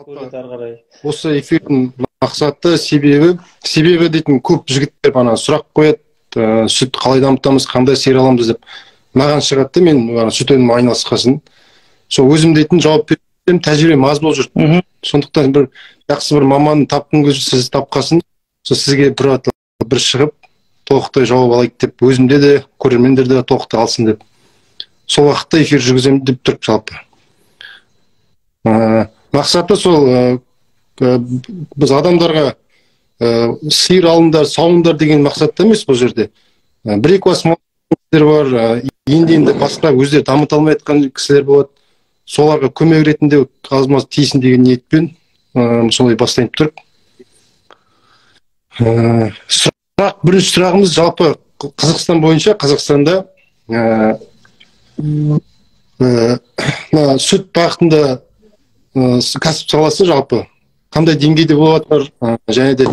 көреді ары қарай. Осы эфирдің мақсаты себебі дейтін көп жігіттер бана сұрақ қояды, сүт қалай дамытамыз, қандай сиыр аламыз деп. Маған шығады, мен сүт өнімі айналысқасын. Сол өзім дейтін жауап берем, тәжірибем аз болып жүр. Сондықтан бір жақсы бір маман тапқың келсе, сіз тапқасын, сізге бір шығып, толықтай жауап алайық деп, өзімде де, көрермендер де толықтай алсын деп. Сол уақытта эфир жүргіземін деп тұрып жалпы. Мақсаты сол біз адамдарға сиыр алыңдар, сауыңдар деген мақсатта емес бұл жерде. Бір-екі бас кісілер бар, енді басқа өздері дамыта алмай жатқан кісілер болады. Соларға көмек ретінде аз-маз тиісін деген ниетпен солай бастайып тұрып. Бірінші сұрағымыз жалпы Қазақстан бойынша, Қазақстанда сүт бағытында кәсіп саласы жалпы қандай деңгейде болады, және де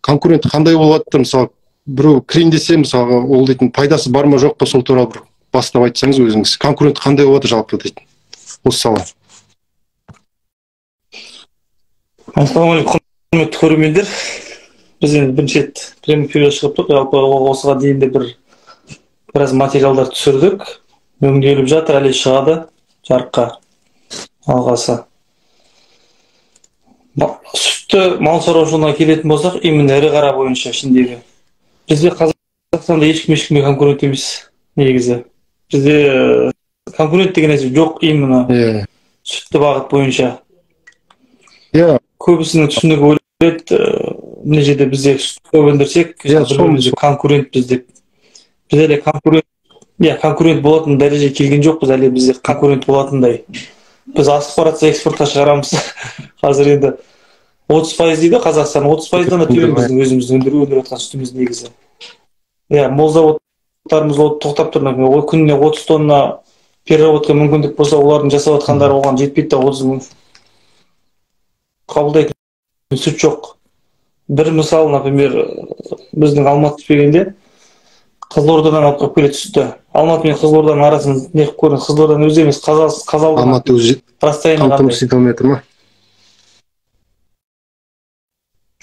конкурент қандай болады, мысалы біреу кірейін десе, мысалы ол дейтін пайдасы бар ма жоқ па, сол туралы бір бастап айтсаңыз өзіңіз, конкурент қандай болады жалпы дейтін осы сала. Ассалаумағалейкум, құрметті көрермендер. Біз енді бірінші рет прямой шығып тұрдық. Жалпы осыған дейін де біраз материалдар түсірдік. Өңделіп жатыр, әлі шығады жарыққа алғасы. Сүтті мал шаруашылығына келетін болсақ, именно ірі қара бойынша ішіндегі. Бізде Қазақстанда ешкімге конкурент емес негізі. Бізде конкурент деген нәрсе жоқ, именно сүтті бағыт бойынша. Көбісінің түсінігі ойлайды, мына жерде бізде сүт көп өндірсек, конкурент біз деп. Біз әлі конкурент болатын дәреже келген жоқпыз, әлі бізде конкурент болатындай. Біз асып баратса экспортқа шығарамыз. Қазір енді 30% дейді Қазақстан, 30%-дан да төмен біздің өзіміздің өндіріп жатқан сүтіміз негізі. Мол заводтарымыз тоқтап тұр, күніне 30 тонна переработка мүмкіндік болса, олардың жасап жатқандары оған жетпейді, 30 мың қабылдайтын сүт жоқ. Бір мысал, например, біздің Алматы түспегенде Қызылордадан алып келеді сүтті. Алматы мен Қызылорданың арасын не қылып көріңіз, Қызылорданың өзі емес, Алматы өзі қамтамасыз ете алмай тұр ма?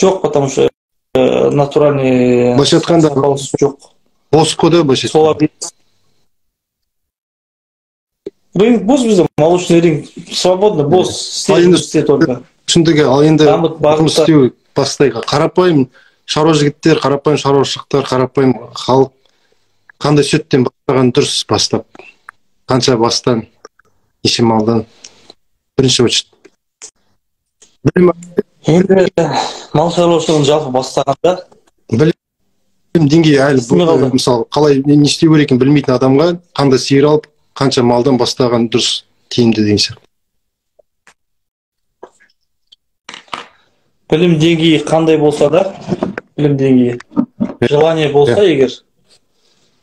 Жоқ, потому что натуральный жоқ. Бос кода былайша айтқанда. Рынок бос бізде, молочный рынок свободно, бос істейді только. Түсіндігі, ал енді жұмыс істеу бастайға. Қарапайым шаруа жігіттер, қарапайым шаруашылықтар, қарапайым халық қандай сүттен бастаған дұрыс бастап? Қанша бастан, неше малдан? Бірінші очет. Енді мал шаруашылығын жалпы бастағанда білім деңгейі әлі, мысалы, қалай не істеу керек екенін білмейтін адамға қандай сиыр алып, қанша малдан бастаған дұрыс, тиімді деген сияқты. Білім деңгейі қандай болса да, білім деңгейі желание болса егер,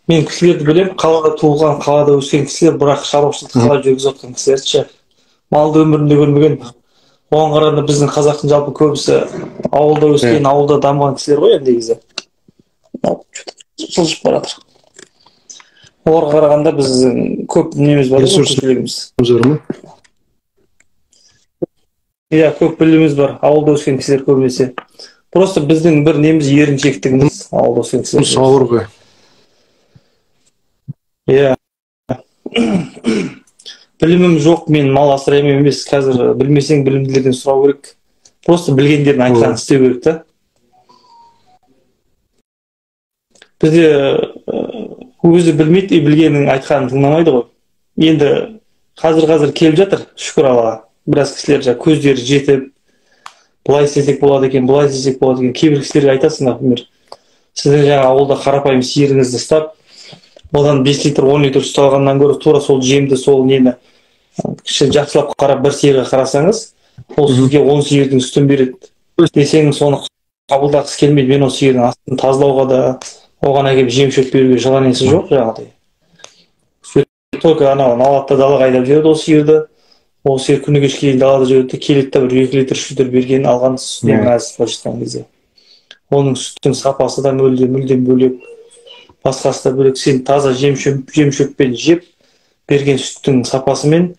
мен кісілерді білем, қалада туылған, қалада өскен кісілер, бірақ шаруашылықты қалай жүргізіп жатқан кісілер ше. Малды өмірінде көрмеген. Оған қарағанда біздің қазақтың жалпы көбісі ауылда өскен, ауылда дамыған кісілер ғой енді негізі. Жылжып баратыр. Оларға қарағанда біздің көп неміз бар, көпшілігіміз. Көп біліміміз бар, ауылда өскен кісілер көбінесе. Просто біздің бір неміз еріншектігіміз, ауылда өскен кісілер. Сауыр ғой. Білімім жоқ, мен мал асыраймын емес, қазір білмесең білімділерден сұрау керек. Просто білгендерін айтқанын істеу керек та. Бізде өзі білмейді, білгенін айтқанын тыңдамайды ғой. Енді қазір келіп жатыр, шүкір Аллаға. Біраз кісілер көздері жетіп, бұлай істесек болады екен, бұлай істесек болады екен. Кейбір кісілерге айтасың, например, сіздің жаңа ауылда қарапайым сиырыңызды ұстап, одан 5 литр, 10 литр сүт алғаннан гөрі тура сол жемді, сол нені жақсылап қарап бір сиырға қарасаңыз, ол сізге 10 сиырдың сүтін береді. Десең, соны қабылдағысы келмейді, мен ол сиырдың астын тазалауға да, оған әкеліп жем-шөп беруге желаниесі жоқ жаңағыдай. Только анау алады далаға айдап жүреді ол сиырды. Ол сиыр күні кешке дейін далада жүреді, келеді де бір 2 литр сүт берген алған сүтінен мәз былайша айтқан кезде. Оның сүттің сапасы да мүлдем бөлек. Басқасы да бөлек. Сен таза жем-шөппен жеп берген сүттің сапасымен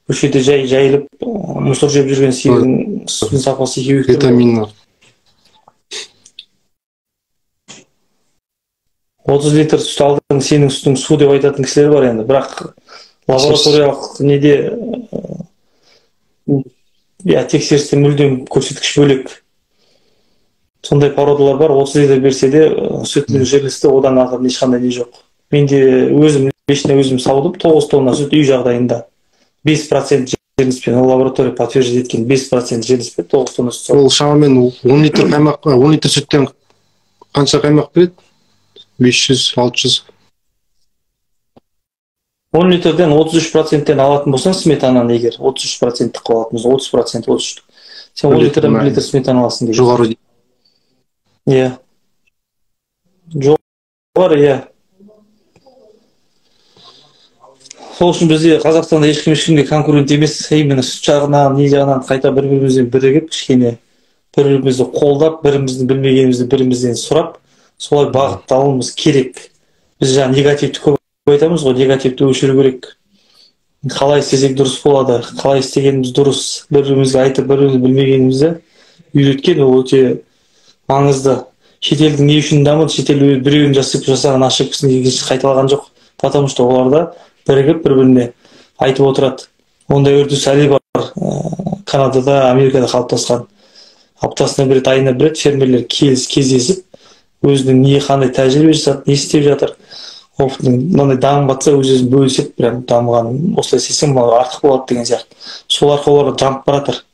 осы жерде жайылып мұсыр жеп жүрген сиырдың сүттің сапасы екеуі витамин 30 литр сүт алдың, сенің сүтің су деп айтатын кісілер бар енді, бірақ лабораториялық неде тексерісте мүлдем көрсеткіш бөлек. Сондай породалар бар, 30 литр берсе де сүттің жерлісті одан артық ешқандай не жоқ. Мен де өзім лично өзім саудым, 9 тонна сүт үй жағдайында 5% жерліспен, ол лаборатория подтверждение еткен 5% жерліспен 9 тонна сүт саудым. Ол шамамен 10 литр қаймақ, 10 литр сүттен қанша қаймақ береді? 500-600. 10 литрден 33%-тен алатын болсаң, сметананы егер 33% қылып алатын болсаң, 30%, 33. Сен 10 литрден 1 литр сметана аласың деген. Жоғары дейді. Иә. Жоғары, иә. Сол үшін бізде Қазақстанда ешкімге конкурент емес, именно сүт жағынан, не жағынан қайта бір-бірімізбен бірігіп, кішкене бір-бірімізді қолдап, біріміздің білмегенімізді бірімізден сұрап, солай бағытталуымыз керек. Біз жаңа негативті көп айтамыз ғой, негативті өшіру керек. Қалай істесек дұрыс болады, қалай істегеніміз дұрыс, бір-бірімізге айтып, бір-біріміз білмегенімізді үйреткен, ол өте маңызды. Шетелдің не үшін дамыды, шетел біреуін жасаған ошибкасын қайталаған жоқ. Потому что оларда бірігіп бір-біріне айтып отырады. Ондай үрдіс әлі бар. Канадада, Америкада қалыптасқан. Аптасына бір рет, айына бір рет фермерлер кездесіп, өзінің не қандай тәжірибе жасады, не істеп жатыр. Опытың мынандай дамып жатса, өз-өзін бөлісіп, прям дамыған, осылай істесең маған артық болады деген сияқты. Сол арқылы олар дамып баратыр.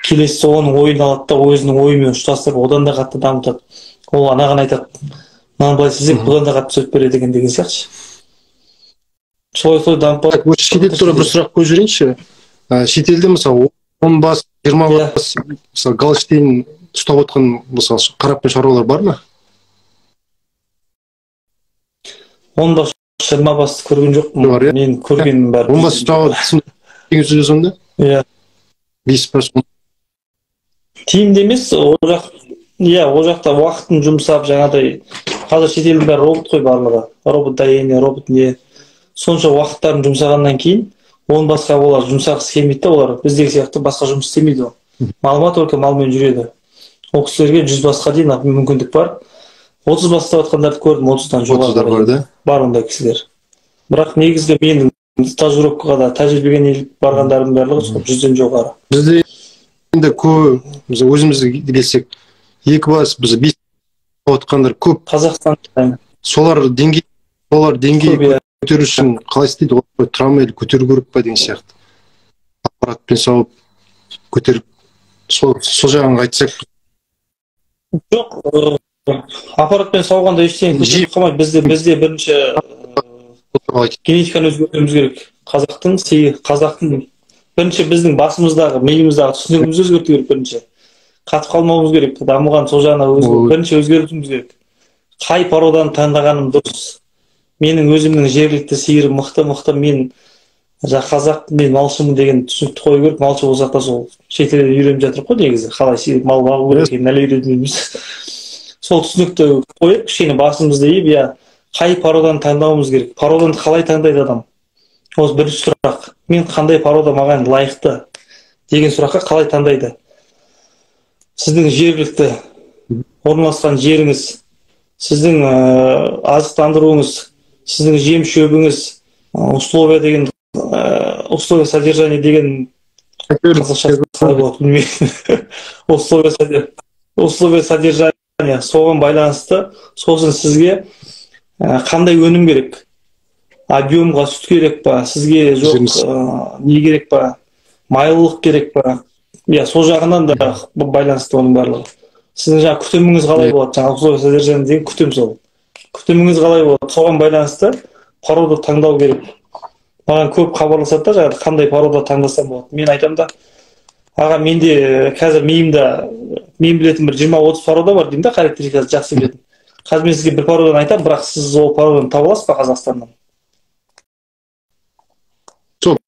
Келесі оның ойын алады да, өзінің ойымен ұштастырып, одан да қатты дамытады. Ол анаған айтады, мынаны былай істесек, бұдан да қатты сөйтіп береді деген сияқты. Солай дамып барады. Осы шетел туралы бір сұрақ қойып жіберейінші. Шетелде мысалы 10 бас, 20 бас, мысалы Голштейн ұстап отқан мысалы қарапайым шаруалар бар ма? 10 бас, 20 басты көрген жоқпын. Мен көргенім бар. 10 бас ұстауға деген сөз сонда? Иә. 5%. Тиімді емес, ол жақта уақытын жұмсап, жаңағыдай, қазір шетелдің бәрі робот қой барлығы. Робот доение, робот не. Сонша уақыттарын жұмсағаннан кейін, оны басқа олар жұмсағысы келмейді, олар біздегі сияқты басқа жұмыс істемейді. Малыма только малмен жүреді. Ол кісілерге 100 басқа дейін мүмкіндік бар. 30 бастап атқандарды көрдім, 30-дан жоғары бар ондай кісілер. Бірақ негізгі менің стажировкаға да тәжірибеге барғандарым барлығы 100-ден жоғары. Бізде енді көп, өзімізді келсек, 2 бас, біз 5 отқандар көп. Қазақстан солар деңгей көтеру үшін қалай істейді? Олар травманы көтеру керек па деген сияқты. Аппаратпен сауып көтеріп, сол жағын айтсақ. Жоқ, аппаратпен сауғанда ештеңе көтеріп қалмайды. Бізде бірінші генетиканы өзгертуіміз керек. Қазақтың бірінші біздің басымыздағы, миымыздағы түсінігімізді өзгерту керек бірінші. Қатып қалмауымыз керек. Дамыған сол жағына бірінші өзгертуіміз керек. Қай породаны таңдағаным дұрыс. Менің өзімнің жергілікті сиырым мықты, мен қазақ, мен малшымын деген түсінікті қою керек. Малшы болсақ та сол шетелде үйреніп жатыр ғой негізі. Қалай сиыр мал бағу керек екенін әлі үйренбейміз. Сол түсінікті қойып, кішкене басымызды иіп, қай породаны таңдауымыз керек. Породаны қалай таңдайды адам? Осы бірінші сұрақ. Мен қандай порода маған лайықты деген сұраққа қалай таңдайды? Сіздің жергілікті орналасқан жеріңіз, сіздің азықтандыруыңыз, сіздің жем шөбіңіз, условия деген, условия содержания деген қазақша қалай болады білмеймін. Условия содержания соған байланысты, сосын сізге қандай өнім керек? Объемға сүт керек па? Сізге жоқ не керек па? Майлылық керек па? Сол жағынан да байланысты оның барлығы. Сіздің жаңа күтіміңіз қалай болады? Жаңа условия содержания деген күтім сол. Күтіміңіз қалай болады? Соған байланысты порода таңдау керек. Маған көп хабарласады да, жаңағы қандай порода таңдасам болады. Мен айтамын да, аға, менде қазір мен білетін бір 20-30 порода бар деймін да, характеристикасы жақсы білетін. Қазір мен сізге бір породаны айтамын, бірақ сіз ол породаны таба аласыз ба Қазақстаннан? Жоқ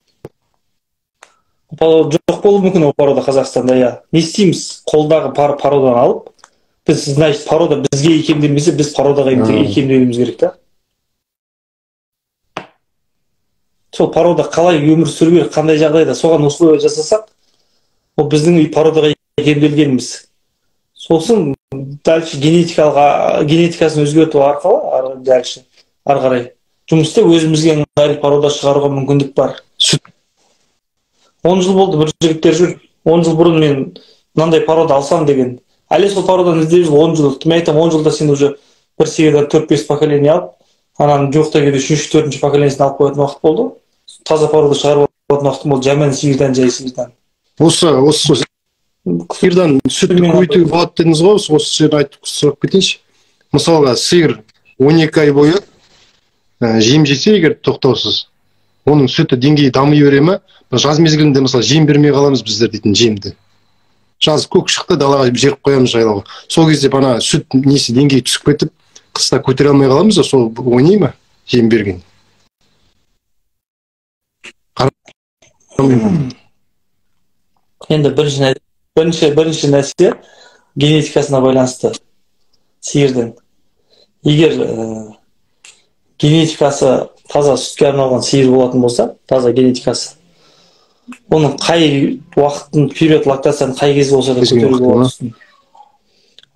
болуы мүмкін ол порода Қазақстанда, Не істейміз? Қолдағы породаны алып, біз, значит, порода бізге икемделмесе, біз породаға икемделуіміз керек та. Сол порода қалай өмір сүру керек, қандай жағдайда, соған условия жасасақ, ол біздің породаға емделгеніміз. Сосын дальше генетикасын өзгерту арқылы дальше ары қарай жұмыста өзімізге ыңғайлы порода шығаруға мүмкіндік бар. 10 жыл болды бір жігіттер жүр. 10 жыл бұрын мен мынандай порода алсам деген. Әлі сол породаны іздеп жүр 10 жыл. Мен айтамын 10 жылда сен уже бір сиырдан 4-5 поколение алып, ананың жоқта келе 3-4 поколениесін алып қоятын уақыт болды. Таза порода шығарып алатын уақыт болды. Жаман сиырдан жай сиырдан. Осы сиырдан сүт көбейтуге болады дедіңіз ғой, осы жерде айтып сұрап кетейінші. Мысалға сиыр 12 ай бойы жем жесе егер тоқтаусыз, оның сүті деңгейі дамый бере ме? Жаз мезгілінде мысалы жем бермей қаламыз біздер дейтін жемді. Жаз көк шықты, далаға жеріп қоямыз жайлауға. Сол кезде бана сүт несі деңгейі түсіп кетіп, қыста көтере алмай қаламыз да, сол ойнай ма жем берген? Енді бірінші нәрсе генетикасына байланысты сиырдың. Егер генетикасы таза сүтке арналған сиыр болатын болса, таза генетикасы, оның қай уақыттың период лактацияның қай кезде болса да көтеруге болады.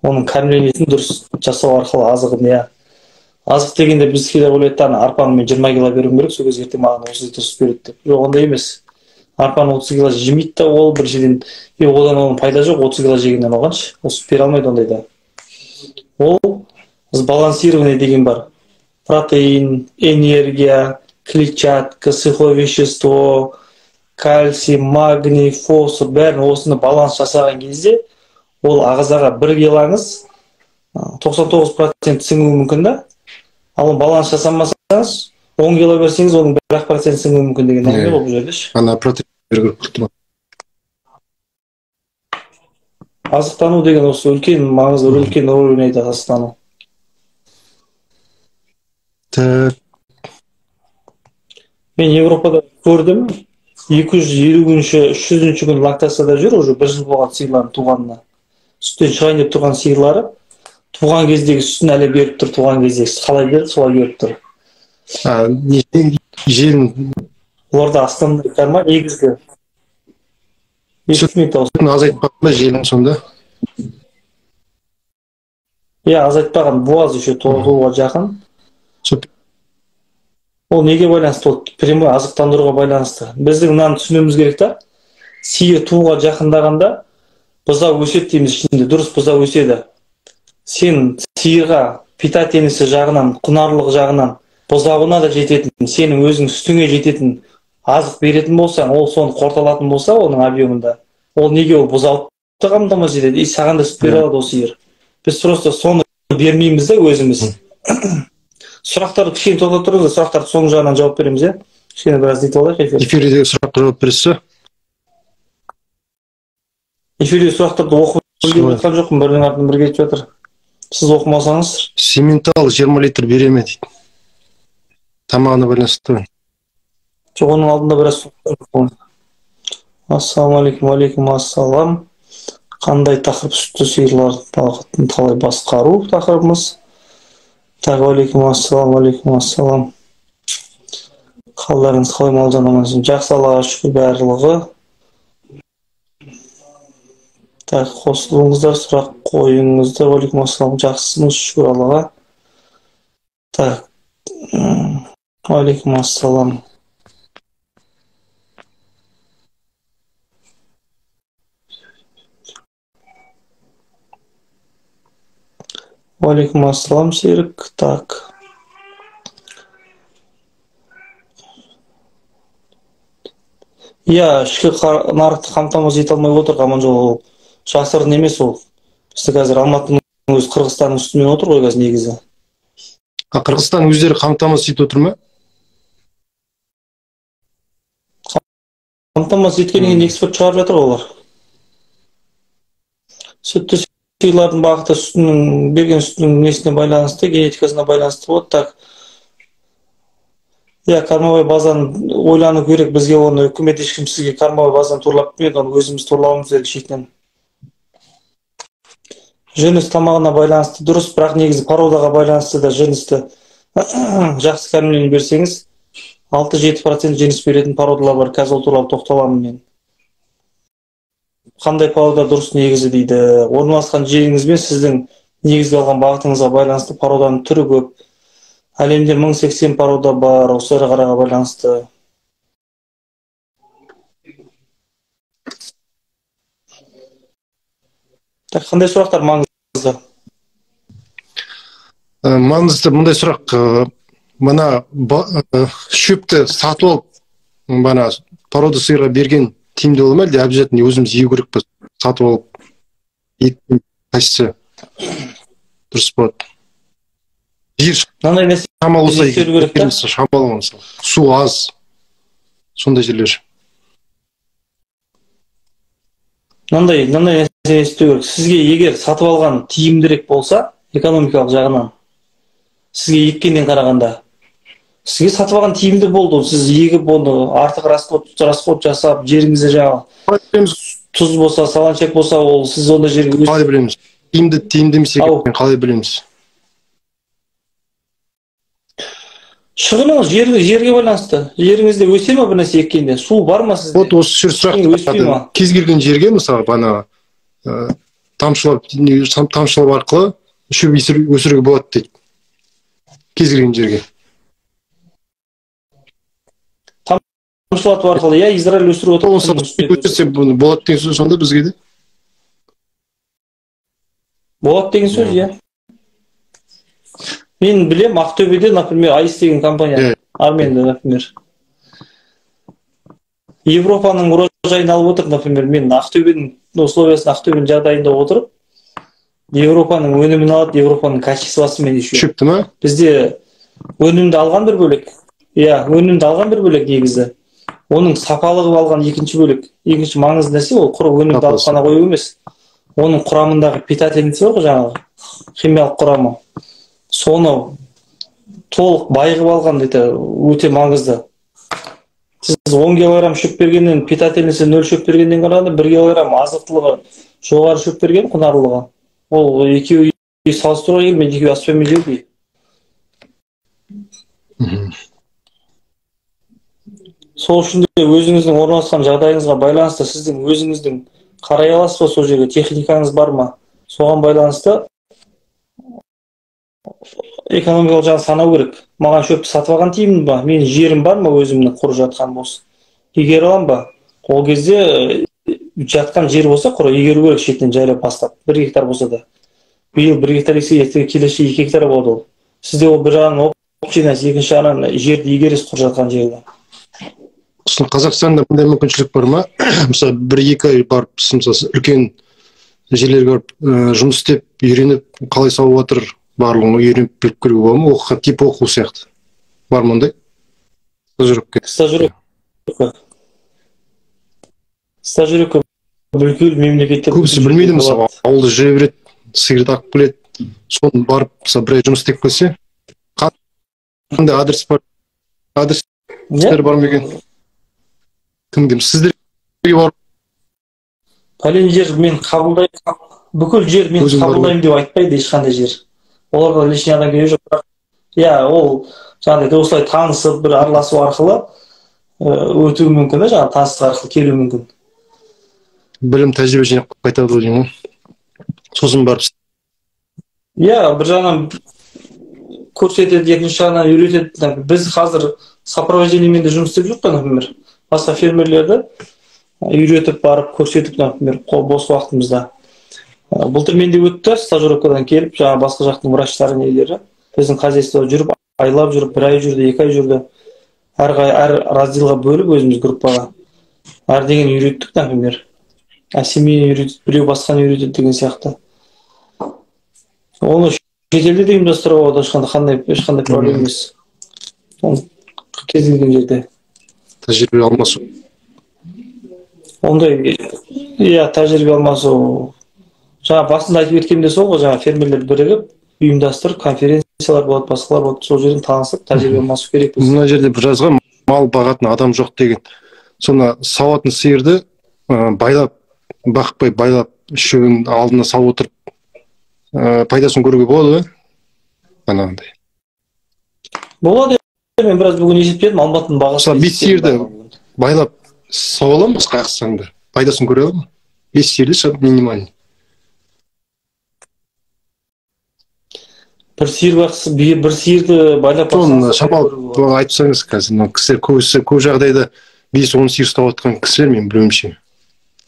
Оның кормлениесін дұрыс жасау арқылы азығын, иә. Азық дегенде біз кейде ойлайды, арпаны мен 20 кило беруім керек, сол кезде ертең маған 30 литр сүт береді деп. Жоқ, ондай емес. Арпаны 30 кило жемейді да, ол біріншіден, одан оның пайда жоқ, 30 кило жегеннен оғаншы, ол сүт бере алмайды ондайда. Ол сбалансирование деген бар. Протеин, энергия, клетчатка, сухое вещество, кальций, магний, фосфор, бәрін осыны баланс жасаған кезде, ол ағзаға 1 килоңыз 99% сіңуі мүмкін да. Ал баланс жасамасаңыз, 10 кило берсеңіз, оның 1% сіңуі мүмкін деген әңгіме бұл жерде. Ана протеин беріп Азықтану деген осы үлкен маңызды, үлкен рөл ойнайды азықтану. Мен Европада көрдім, 250-300 күн лактацияда жүр, уже 1 жыл болған сиырлардың туғанына. Сүттен шығайын деп тұрған сиырлары, туған кездегі сүтін әлі беріп тұр, туған кездегі қалай берді, солай беріп тұр. Желін Оларда астамдық карма негізгі. Сүтін азайтпақ па желін сонда? Азайтпаған, буаз еще толығуға жақын. Ол неге байланысты? Ол прямой азықтандыруға байланысты. Біздің мынаны түсінуіміз керек та. Сиыр тууға жақындағанда бұзау өседі дейміз ішінде, дұрыс бұзау өседі. Сен сиырға питательниесі жағынан, құнарлық жағынан бұзауына да жететін, сенің өзің сүтіңе жететін азық беретін болсаң, ол соны қорталатын болса, оның объемында, ол неге ол бұзауды қамтамасыз етеді, саған да сүт бере алады ол сиыр. Біз просто соны бермейміз де өзіміз. Сұрақтарды кішкене тоқтап тұрыңыз, сұрақтарды соңғы жағынан жауап береміз, иә? Кішкене біраз дейтіп алайық. Эфирдегі сұраққа жауап бересіз? Эфирдегі сұрақтарды оқып жатқан жоқпын, бірінің артынан бір кетіп жатыр. Сіз оқымасаңыз. Сементал 20 литр бере ме дейді. Тамағына байланысты. Жоқ, оның алдында біраз сұрақтар. Ассалаумалейкум, алейкум ассалам. Қандай тақырып сүтті сиырлар бағытын қалай басқару тақырыбымыз. Алейкум ассалам. Қалдарыңыз қалай Малжан амансың? Жақсы, Аллаға шүкір барлығы. Қосылыңыздар, сұрақ қойыңыздар. Алейкум ассалам. Жақсымыз, шүкір Аллаға. Алейкум ассалам. Алейкум ассалам, Серік. Ішкі нарықты қамтамасыз ете алмай отыр, Аманжол. Жасырын емес ол. Бізді қазір Алматының өзі Қырғызстанның үстімен отыр ғой қазір негізі. Қырғызстан өздері қамтамасыз етіп отыр ма? Қамтамасыз еткеннен экспорт шығарып жатыр олар. Сүтті сиырлардың бағыты берген сүтінің несіне байланысты, генетикасына байланысты болады. Кормовой базаны ойлану керек, бізге оны үкімет ешкім сізге кормовой базаны турлап бермейді, оны өзіміз турлауымыз керек шетінен. Жөніс тамағына байланысты дұрыс, бірақ негізі породаға байланысты да жөністі жақсы кормление берсеңіз, 6-7% жеміс беретін породалар бар. Қазір ол туралы тоқталамын мен. қандай порода дұрыс негізі дейді. Орналасқан жеріңіз бен сіздің негізге алған бағытыңызға байланысты породаның түрі көп. Әлемде 1080 порода бар, осы ірі қараға байланысты. Қандай сұрақтар маңызды? Маңызды мындай сұрақ, мына шөпті сатып алып, мына порода сиырға берген тиімді бола ма, әлде обязательно өзіміз егу керекпіз, сатып алып, еттің қайсысы дұрыс болады? Жер шамалы болса, шамалы мысалы, су аз, сондай жерлер. Мынандай нәрсе істеу керек. Сізге егер сатып алған тиімдірек болса, экономикалық жағынан, сізге еккеннен қарағанда, сізге сатып алған тиімді болды. Сіз егіп оны артық расход жасап, жеріңізде жаңағы тұз болса, саланчак болса, ол сіз онда жерге қалай білеміз? Тиімді емес екенін қалай білеміз? Шығыныңыз жерге байланысты. Жеріңізде өсе ме бір нәрсе еккенде? Су бар ма сізде? Вот осы сұрақ кез келген жерге, мысалы, бана тамшылап арқылы шөп өсіруге болады дейді. Кез келген жерге. Тамшылату арқылы, я Израиль өсіріп отыр. Болады деген сөз сонда бізге де? Болады деген сөз, я. Мен білем, Ақтөбеде, например, Айс деген компания, Арменде, например. Европаның урожайын алып отыр, например, мен Ақтөбенің условиясын, Ақтөбенің жағдайында отырып, Европаның өнімін алады, Европаның качествосымен еще. Шөпті ма? Бізде өнімді алған бір бөлек. Иә, өнімді алған бір бөлек негізі. Оның сапалығы алған екінші бөлек. Екінші маңызды нәрсе ол құр өнімді алып қана қою емес. Оның құрамындағы питательница бар ғой, жаңағы химиялық құрамы. Соны толық байығып алған дейді, өте маңызды. Сіз 10 килограмм шөп бергеннен, питательница 0 шөп бергеннен қарағанда 1 килограмм азықтылығы жоғары шөп берген, құнарлылығы. Ол екеуі салыстыруға келмейді, екеуі аспен жеу. Сол үшін де өзіңіздің орналасқан жағдайыңызға байланысты, сіздің өзіңіздің қарай аласыз ба сол жерге, техникаңыз бар ма? Соған байланысты экономикалық жағын санау керек. Маған шөпті сатып алған тиімді ба? Менің жерім бар ма өзімнің құр жатқан болса? Игере алам ба? Ол кезде жатқан жер болса, құр игеру керек шетінен жайлап бастап. 1 гектар болса да. Биыл 1 гектар есе, келесі 2 гектар болады ол. Сізде ол бір жағынан общинасы, екінші жағынан жерді игересіз құр жатқан жерді. Қазақстанда мындай мүмкіншілік бар ма? Мысалы, 1-2 ай барып, мысалы, үлкен жерлерге барып, жұмыс істеп, үйреніп, қалай сауып жатыр, барлығын үйреніп біліп көруге болады ма? Оқуға тип оқу сияқты. Бар ма ондай? Стажировка бүкіл мемлекетте. Көбісі білмейді, мысалы, ауылда жүре береді, сиырды алып келеді, соны барып, мысалы, бір ай жұмыс істеп келсе, қандай адрес бар? Адрестер бар ма екен? Кім деймін, сіздерге барып? Пәлен жер мен қабылдаймын, бүкіл жер мен қабылдаймын деп айтпайды ешқандай жер. Оларға лишний адам керек жоқ. Иә, ол жаңағыдай осылай танысып, бір араласу арқылы өтуі мүмкін, жаңағы таныстық арқылы келуі мүмкін. Білім тәжірибе жинап қайтады деймін ғой. Сосын барып. Иә, бір жағынан көрсетеді, екінші жағынан үйретеді. Біз қазір сопровождениемен де жұмыс істеп жүрміз, например. Басқа фермерлерді үйретіп барып көрсетіп, например, бос уақытымызда. Былтыр менде өтті, стажировкадан келіп, жаңа басқа жақтың врачтары нелері, біздің хозяйствода жүріп, айлап жүріп, 1 ай жүрді, 2 ай жүрді. Әр разделға бөліп өзіміз группаға. Әр деген үйреттік, например. Семейін үйретіп, біреу басқаны үйретеді деген сияқты. Оны шетелде де ұйымдастыруға болады, ешқандай проблем емес. Кез келген жерде. Тәжірибе алмасу. Ондай, иә, тәжірибе алмасу. Жаңа басында айтып өткенде сол ғой, жаңа фермерлер бірігіп, ұйымдастырып, конференциялар болады, басқалар болады, сол жерден танысып, тәжірибе алмасу керек. Мына жерде бір жазған, мал бағатын адам жоқ деген. Соны сауатын сиырды байлап, бақпай байлап, шөбін алдына салып отырып, пайдасын көруге болады ғой? Анағындай. Болады, мен біраз бүгін есептедім, Алматының бағасы. Бет сиырды байлап сауа аламыз қайықсаңда, пайдасын көре аламын? 5 сиырды шығады минимальный. Бір сиырды байлап Соны шамалы айтып тұрсаңыз қазір мына кісілер көбісі көп жағдайда 5-10 сиыр ұстап отқан кісілер, мен білуімше.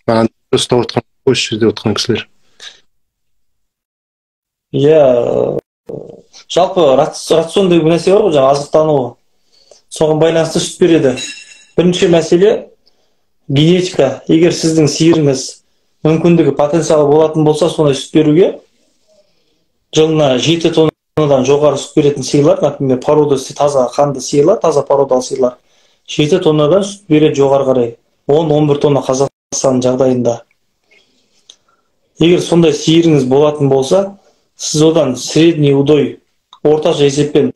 Маған ұстап отқан осы жерде отқан кісілер. Иә, жалпы рацион деген нәрсе бар ғой, жаңа азықтануы. Соған байланысты сүт береді. Бірінші мәселе генетика. Егер сіздің сиырыңыз мүмкіндігі потенциалы болатын болса, сондай сүт беруге жылына 7 тоннадан жоғары сүт беретін сиырлар, например, породасы таза қанды сиырлар, таза породалы сиырлар 7 тоннадан сүт береді жоғары қарай. 10-11 тонна Қазақстан жағдайында. Егер сондай сиырыңыз болатын болса, сіз одан средний удой, орташа есеппен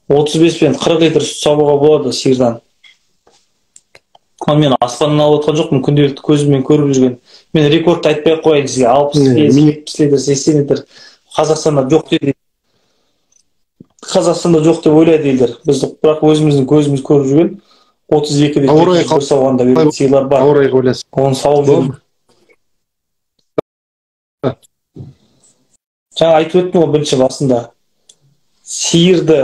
35 пен 40 литр сүт сабуға болады сиырдан. Мен аспаннан алып отқан жоқпын, күнделікті көзіммен көріп жүрген. Мен рекордты айтпай қояйын сізге, 60-70 литр, 80 литр Қазақстанда жоқ дейді. Қазақстанда жоқ деп ойлайды елдер. Біз бірақ өзіміздің көзіміз көріп жүрген 32 литр бір сауғанда берген сиырлар бар. Ауырайға ойласын. Оны сауып жүрмін. Жаңа айтып өттім ғой бірінші басында. Сиырды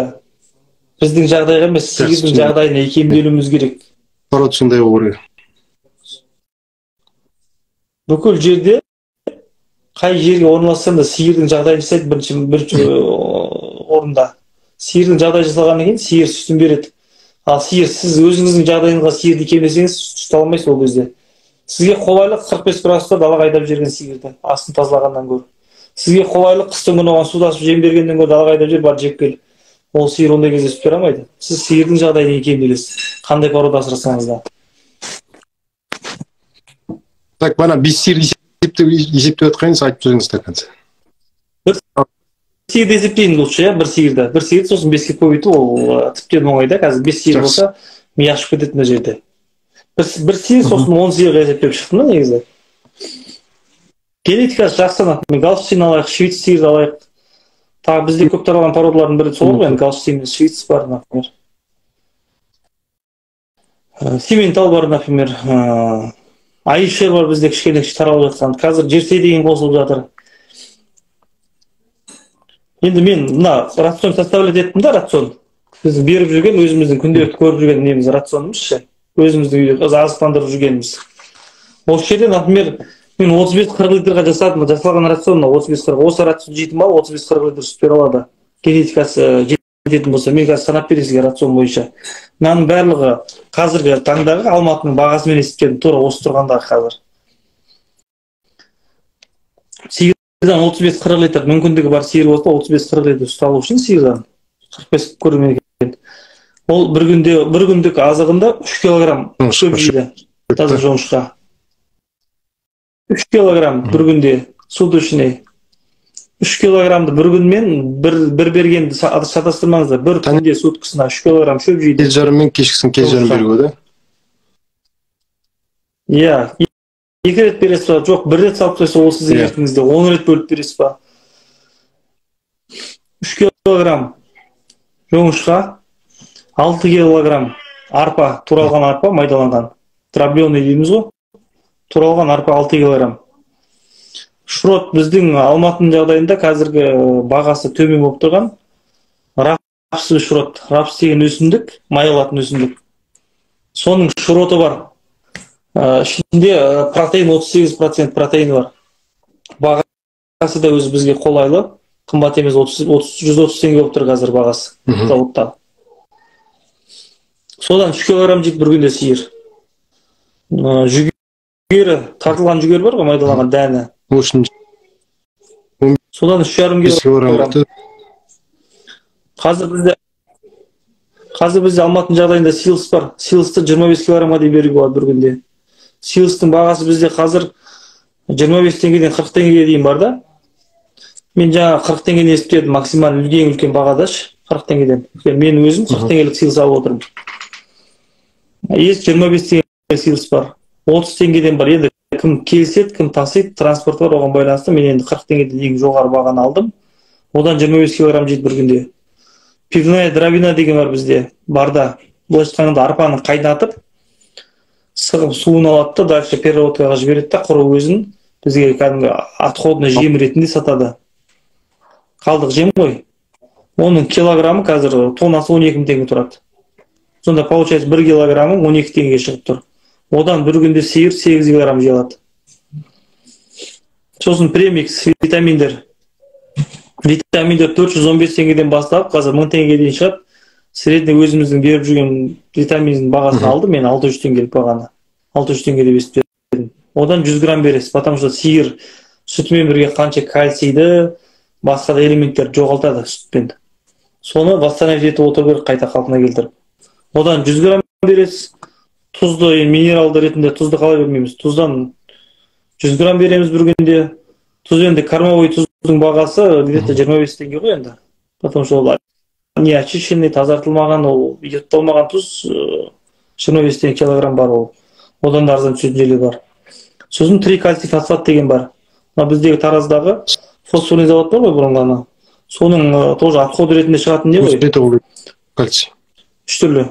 біздің жағдайға емес, сиырдың жағдайына икемделуіміз керек. Пород сондай болу керек. Бүкіл жерде қай жерге орналассам да сиырдың жағдайын жасайды бірінші орында. Сиырдың жағдайы жасалғаннан кейін сиыр сүтін береді. Ал сіз өзіңіздің жағдайыңызға сиырды икемдесеңіз, сүт ала алмайсыз ол кезде. Сізге қолайлық 45 градуста далаға айдап жіберген сиырды, астын тазалағаннан гөрі. Сізге қолайлық қыстың күні оған су тасып жем бергеннен гөрі далаға айдап жіберіп барып жеп кел. Ол сиыр ондай кезде сүт бере алмайды. Сіз сиырдың жағдайына икемделесіз, қандай порода асырасаңыз да. Так, бана 5 сиыр есептеп отқаныңыз айтып жүріңіз до конца. Сиырды есептейін лучше, бір сиырды. Бір сиырды сосын 5-ке көбейту, ол тіптен оңай да. Қазір 5 сиыр болса, ми ашып кетеді мына жерде. Бір сиыр сосын 10 сиырға есептеп шықтым да негізі. Генетикасы жақсы, мен Голштин алайық, швейц сиырды алайық. Тағы бізде көп таралған породалардың бірі сол ғой, Голштин мен швейц бар, например. Симментал бар, например. Айшер бар бізде кішкене таралып жатқан. Қазір жерсей деген қосылып жатыр. Енді мен мына рацион составлять еттім да, рацион. Біз беріп жүрген, өзіміздің күнделікті көріп жүрген неміз рационымыз ше. Өзіміздің үйде азықтандырып жүргеніміз. Осы жерде, например, мен 35-40 литрға жасадым, жасалған рацион 35-40. Осы рацион жейтін мал 35-40 литр сүт бере алады. Генетикасы жететін болса, мен қазір санап берейін сізге рацион бойынша. Мынаның барлығы қазіргі таңдағы Алматының бағасымен есептедім, тура осы тұрғандағы қазір. Сиырдан 35-40 литр мүмкіндігі бар сиыр болса, 35-40 литр сүт алу үшін сиырдан 45 көрмеген екен. Ол бір күндік азығында 3 килограмм шөп жейді, таза жоңышқа. 3 килограмм бір күнде суды ішіне. 3 килограммды бір күнмен бір бергенді шатастырмаңыздар. Бір күнде суткасына 3 килограмм шөп жейді. Кез жарым мен кешкісін кез жарым беруге да? Иә. 2 рет бересіз ба? Жоқ, 1 рет салып қойса, ол сіздің еркіңізде 10 рет бөліп бересіз ба? 3 килограмм жоңышқа, 6 килограмм арпа, туралған арпа, майдаланған. Дробленый дейміз ғой. Туралған арпа 6 килограмм. Шрот біздің Алматының жағдайында қазіргі бағасы төмен болып тұрған рапсты шрот. Рапс деген өсімдік, майылатын өсімдік. Соның шроты бар. Ішінде протеин 38% протеині бар. Бағасы да өзі бізге қолайлы. Қымбат емес, 130 теңге болып тұр қазір бағасы зауытта. Содан 3 килограмм жейді бір күнде сиыр. Жүгері, тартылған жүгері бар ғой, майдаланған дәні. Содан 3,5 килограмм. Қазір бізде Алматының жағдайында силос бар. Силосты 25 килограммға дейін беруге болады бір күнде. Силостың бағасы бізде қазір 25 теңгеден 40 теңгеге дейін бар да. Мен жаңа 40 теңгені есептедім, максималь ең үлкен бағадаш 40 теңгеден. Мен өзім 40 теңгелік силос алып отырмын. 25 теңге силос бар. 30 теңгеден бар. Енді кім келсет, кім тасиды, транспорт бар, оған байланысты мен енді 40 теңгеден ең жоғары бағаны алдым. Одан 25 килограмм жейді бір күнде. Пивная дробина деген бар бізде. Барда. Былайша айтқанда арпаны қайнатып, сығып суын алады да дальше переработкаға жібереді да құры өзін бізге кәдімгі отходный жем ретінде сатады. Қалдық жем ғой. Оның килограммы қазір тоннасы 12 мың теңге тұрады. Сонда получается 1 килограммы 12 теңге шығып тұр. Одан бір күнде сиыр 8 килограмм жиылады. Сосын премикс витаминдер. Витаминдер 415 теңгеден бастап, қазір 1000 теңгеге дейін шығады. Средний өзіміздің беріп жүрген витаминнің бағасын алды, мен 600 теңгелік бағаны. 600 теңге деп естідім. Одан 100 грамм бересіз, потому что сиыр сүтімен бірге қанша кальцийді, басқа да элементтер жоғалтады сүтпен. Соны восстановить етіп отыру керек, қайта қалпына келтіріп. Одан 100 грамм бересіз. Тұзды минералды ретінде тұзды қалай бермейміз? Тұздан 100 грамм береміз бір күнде. Тұз енді кормовой тұздың бағасы где-то 25 теңге ғой енді. Потому что ол не очищенный, тазартылмаған, ол йодталмаған тұз 25 теңге килограмм бар ол. Одан да арзан түсетін жерлер бар. Сосын трикальций фосфат деген бар. Біздегі Тараздағы фосфорный завод бар ғой бұрынғы. Соның тоже отход ретінде шығатын не ғой? Кальций. 3 түрлі.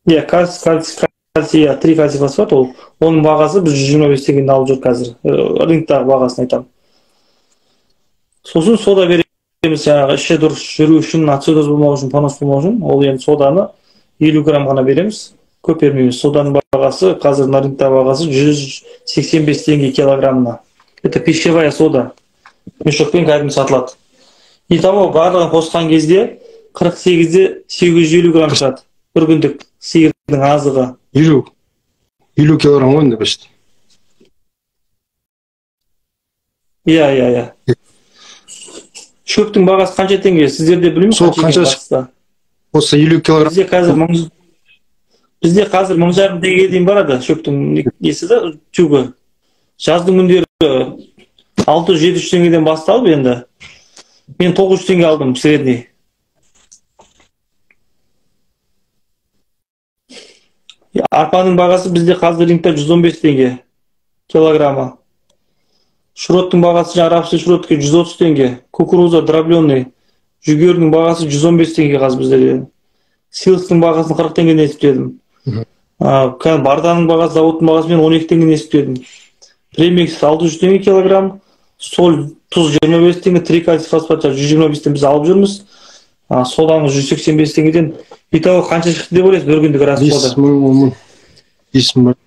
Иә, кальций, трикальций фосфат ол. Оның бағасы біз 125 теңгеден алып жүр қазір. Рынктағы бағасын айтамын. Сосын сода береміз, жаңағы іші дұрыс жүру үшін, ацидоз болмау үшін, понос болмау үшін. Ол енді соданы 50 грамм ғана береміз. Көп бермейміз. Соданың бағасы қазір на рынктағы бағасы 185 теңге килограммына. Это пищевая сода. Мешокпен кәдімгі сатылады. Итого барлығын қосқан кезде 48-де 850 грамм шығады. Бір күндік сиырдың азығы. 50 килограмм ғой енді бәшті. Иә. Шөптің бағасы қанша теңге? Сіздерде білмеймін? Сол қанша шықты? Осы 50 килограмм. Бізде қазір 1500 теңгеге дейін барады шөптің несі да тюгі. Жаздың күндері 600-700 теңгеден басталып енді. Мен 900 теңге алдым средний. Арпаның бағасы бізде қазір рынокта 115 теңге килограммы. Шүроттың бағасы арапсы шүротке 130 теңге. Кукуруза дробленый жүгерінің бағасы 115 теңге қазір бізде. Силостың бағасын 40 теңгеден есептедім. Барданың бағасы, заводтың бағасы мен 12 теңгеден есептедім. Премикс 600 теңге килограмм. Соль, тұз 25 теңге, трикальций фосфат 125-тен біз алып жүрміз. Содамыз 185 теңгеден. Итого қанша шықты деп ойлайсыз бір күндік расходы? 5000.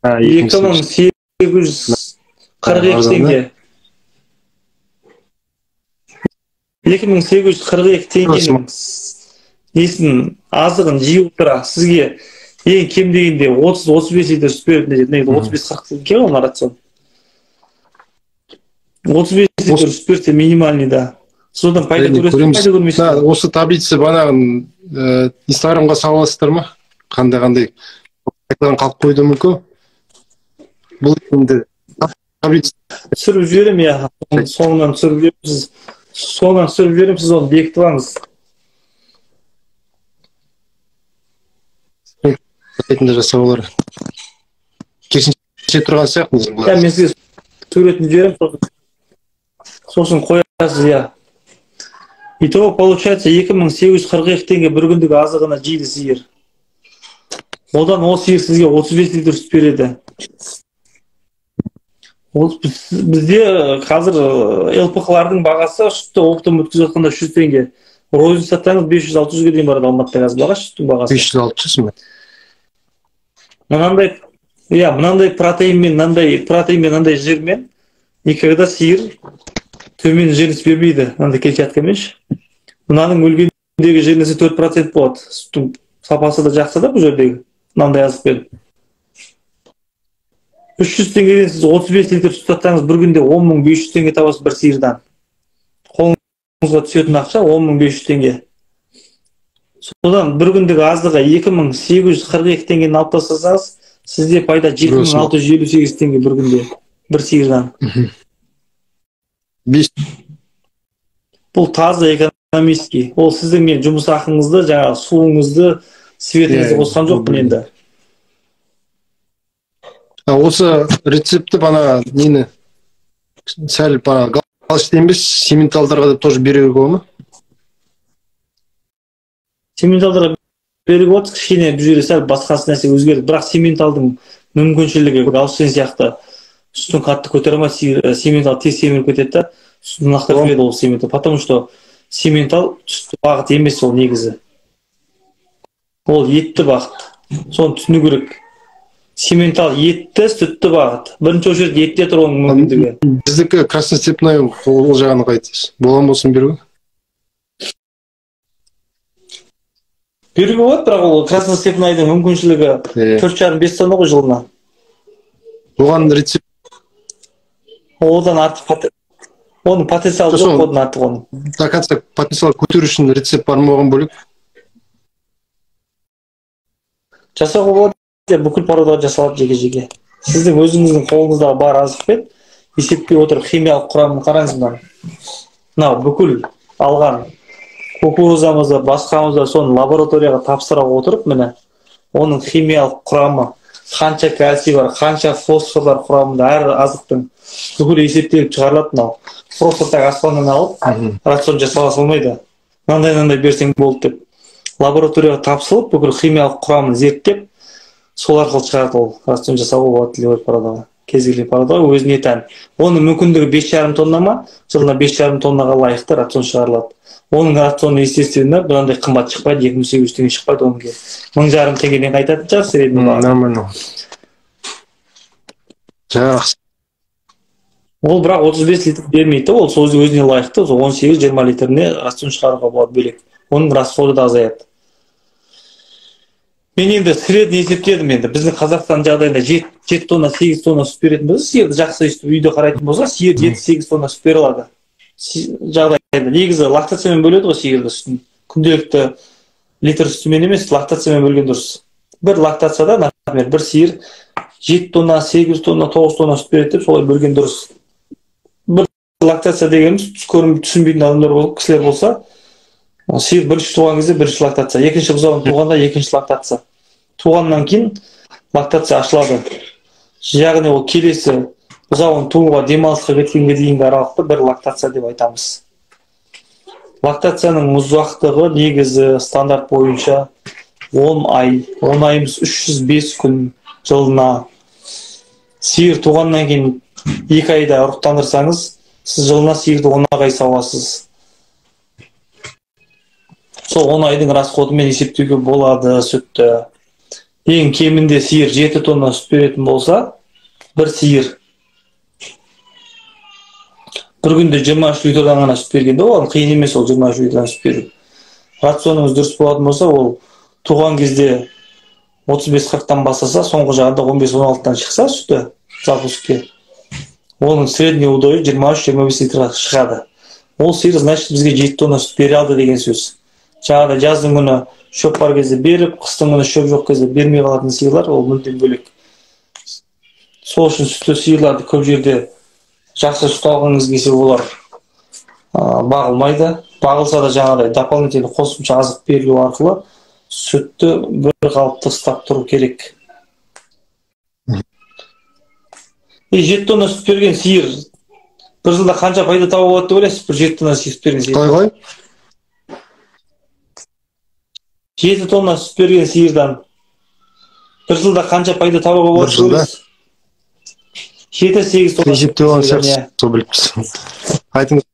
2842 теңге. 2842 теңгенің несін азығын жиып отыра сізге ең кем дегенде 30-35 литр сүт беретін. 35-40 теңге ол рацион. 35 литр сүт берсе минимальный да. Содан пайда көресіз. Осы таблица банағын Инстаграмға саласыздар ма? Қандай қайтадан қалып қойды мүмкін? Бұл енді таблица түсіріп жіберем, иә. Соңынан түсіріп жіберем, сіз оны бекітіп алыңыз. Сайтында жасап олар. Керісінше тұрған сияқтымыз. Мен сізге суретін жіберем, сосын қоясыз, иә. Итого получается 2842 теңге бір күндік азығына жейді сиыр. Одан ол сиыр сізге 35 литр сүт береді. Бізде қазір ЛПХ-лардың бағасы сүтті оптом өткізіп жатқанда 100 теңге. Розин сатсаңыз 500-600-ге дейін барады Алматыда қазір баға сүттің бағасы. 500-600 ма? Мынандай протеинмен, мынандай жирмен никогда сиыр төмен жирность бермейді. Мынандай клетчаткаменші. Мынаның өлгендегі жирности 4% болады. Сүттің сапасы да жақсы да бұл жердегі. Мынандай азықпен. 300 теңгеден сіз 35 литр сүт сатсаңыз бір күнде 10.500 теңге табасыз бір сиырдан. Қолыңызға түсетін ақша 10.500 теңге. Содан бір күндегі азығы 2842 теңгені алып тастасаңыз, сізде пайда 7658 теңге бір күнде бір сиырдан. Бұл таза экономистский. Ол сіздің мен жұмыс ақыңызды, жаңағы суыңызды, светіңізді қосқан жоқпын енді. Осы рецепті бана нені сәл бана галштейн емес, сементалдарға да тоже беруге болады ма? Сементалдарға беріп отыр, кішкене бұл жерде сәл басқасы нәрсе өзгерді. Бірақ сементалдың мүмкіншілігі гаусен сияқты сүтін қатты көтере алмайды, сементал тез семіріп кетеді да, сүтін лақтырып жібереді ол сементал. Потому что сементал сүтті бағыт емес ол негізі. Ол етті бағыт. Соны түсіну керек. Сементал етті, сүтті бағыт. Бірінші очередь етте тұр оның мүмкіндігі. Біздікі красностепной ол жағын қайтесіз. Болған болсын беру? Беруге болады, бірақ ол красностепнайдың мүмкіншілігі 4,5-5 тонна ғой жылына. Оған рецепт Одан артық оның потенциалы жоқ, одан артық оның. До конца потенциал көтеру үшін рецепт бар ма оған бөлек? Жасауға болады, бүкіл породалар жасалады жеке-жеке. Сіздің өзіңіздің қолыңыздағы бар азықпен есептей отырып химиялық құрамын қараңыз мынаны. Мынау бүкіл алған кукурузамызды, басқамызды соны лабораторияға тапсыра отырып, міне оның химиялық құрамы, қанша кальций бар, қанша фосфор бар құрамында әр азықтың бүкіл есептеліп шығарылады. Мынау просто так аспаннан алып, рацион жасала салмайды. Мынандай берсең болды деп. Лабораторияға тапсырылып, бүкіл химиялық құрамын зерттеп, сол арқылы шығарады ол рацион жасауға болады тілеуой парадаға. Кез келген парадаға өзіне тән. Оның мүмкіндігі 5,5 тонна ма, жылына 5,5 тоннаға лайықты рацион шығарылады. Оның рационы естественно бұндай қымбат шықпайды, 2800 теңге шықпайды оның. 1,5 теңгеден қайтатын шығар средний баға. Нормально. Жақсы. Ол бірақ 35 литр бермейді, ол өзіне лайықты, 18-20 литріне рацион шығаруға болады бөлек. Оның расходы да азаяды. Мен енді средний есептедім енді. Біздің Қазақстан жағдайында 7 тонна, 8 тонна сүт беретін болса, сиырды жақсы үйде қарайтын болса, сиыр 7-8 тонна сүт бере алады. Жағдайында негізі лактациямен бөледі ғой сиырды сүтін. Күнделікті литр сүтімен емес, лактациямен бөлген дұрыс. Бір лактацияда, например, бір сиыр 7 тонна, 8 тонна, 9 тонна сүт береді деп, солай бөлген дұрыс. Бір лактация дегеніміз түсінбейтін адамдар кісілер болса, сиыр бірінші туған кезде бірінші лактация, екінші бұзауын туғанда екінші лактация. Туғаннан кейін лактация ашылады. Яғни ол келесі бұзауын тууға демалысқа кеткенге дейінгі аралықты бір лактация деп айтамыз. Лактацияның ұзақтығы негізі стандарт бойынша 10 ай, 10 айымыз 305 күн жылына. Сиыр туғаннан кейін 2 айда ұрықтандырсаңыз, сіз жылына сиырды 10 ай сауасыз. Сол 10 айдың расходымен есептеуге болады сүтті. Ең кемінде сиыр 7 тонна сүт беретін болса, бір сиыр бір күнде 23 литрдан ғана сүт бергенде, оған қиын емес ол 23 литрдан сүт беру. Рационыңыз дұрыс болатын болса, ол туған кезде 35-40-тан бастаса, соңғы жағында 15-16-тан шықса сүті запуске, оның средний удойы 23-25 литрға шығады. Ол сиыр, значит, бізге 7 тонна сүт бере алды деген сөз. Жаңағыда жаздың күні шөп бар кезде беріп, қыстың күні шөп жоқ кезде бермей қалатын сиырлар, ол мүлдем бөлек. Сол үшін сүтті сиырларды көп жерде жақсы сүт алғыңыз келсе олар бағылмайды. Бағылса да жаңағыдай дополнительный қосымша азық берілу арқылы сүтті бір қалыпты ұстап тұру керек. 7 тонна сүт берген сиыр бір жылда қанша пайда тауып алады деп ойлайсыз? Бір 7 тонна сүт берген сиыр. Қалай? 7 тонна сүт берген сиырдан бір жылда қанша пайда табуға болады? Бір жылда? 7-8 тонна. Есепте olan сияқты сол біліп тұрсың. Айтыңыз.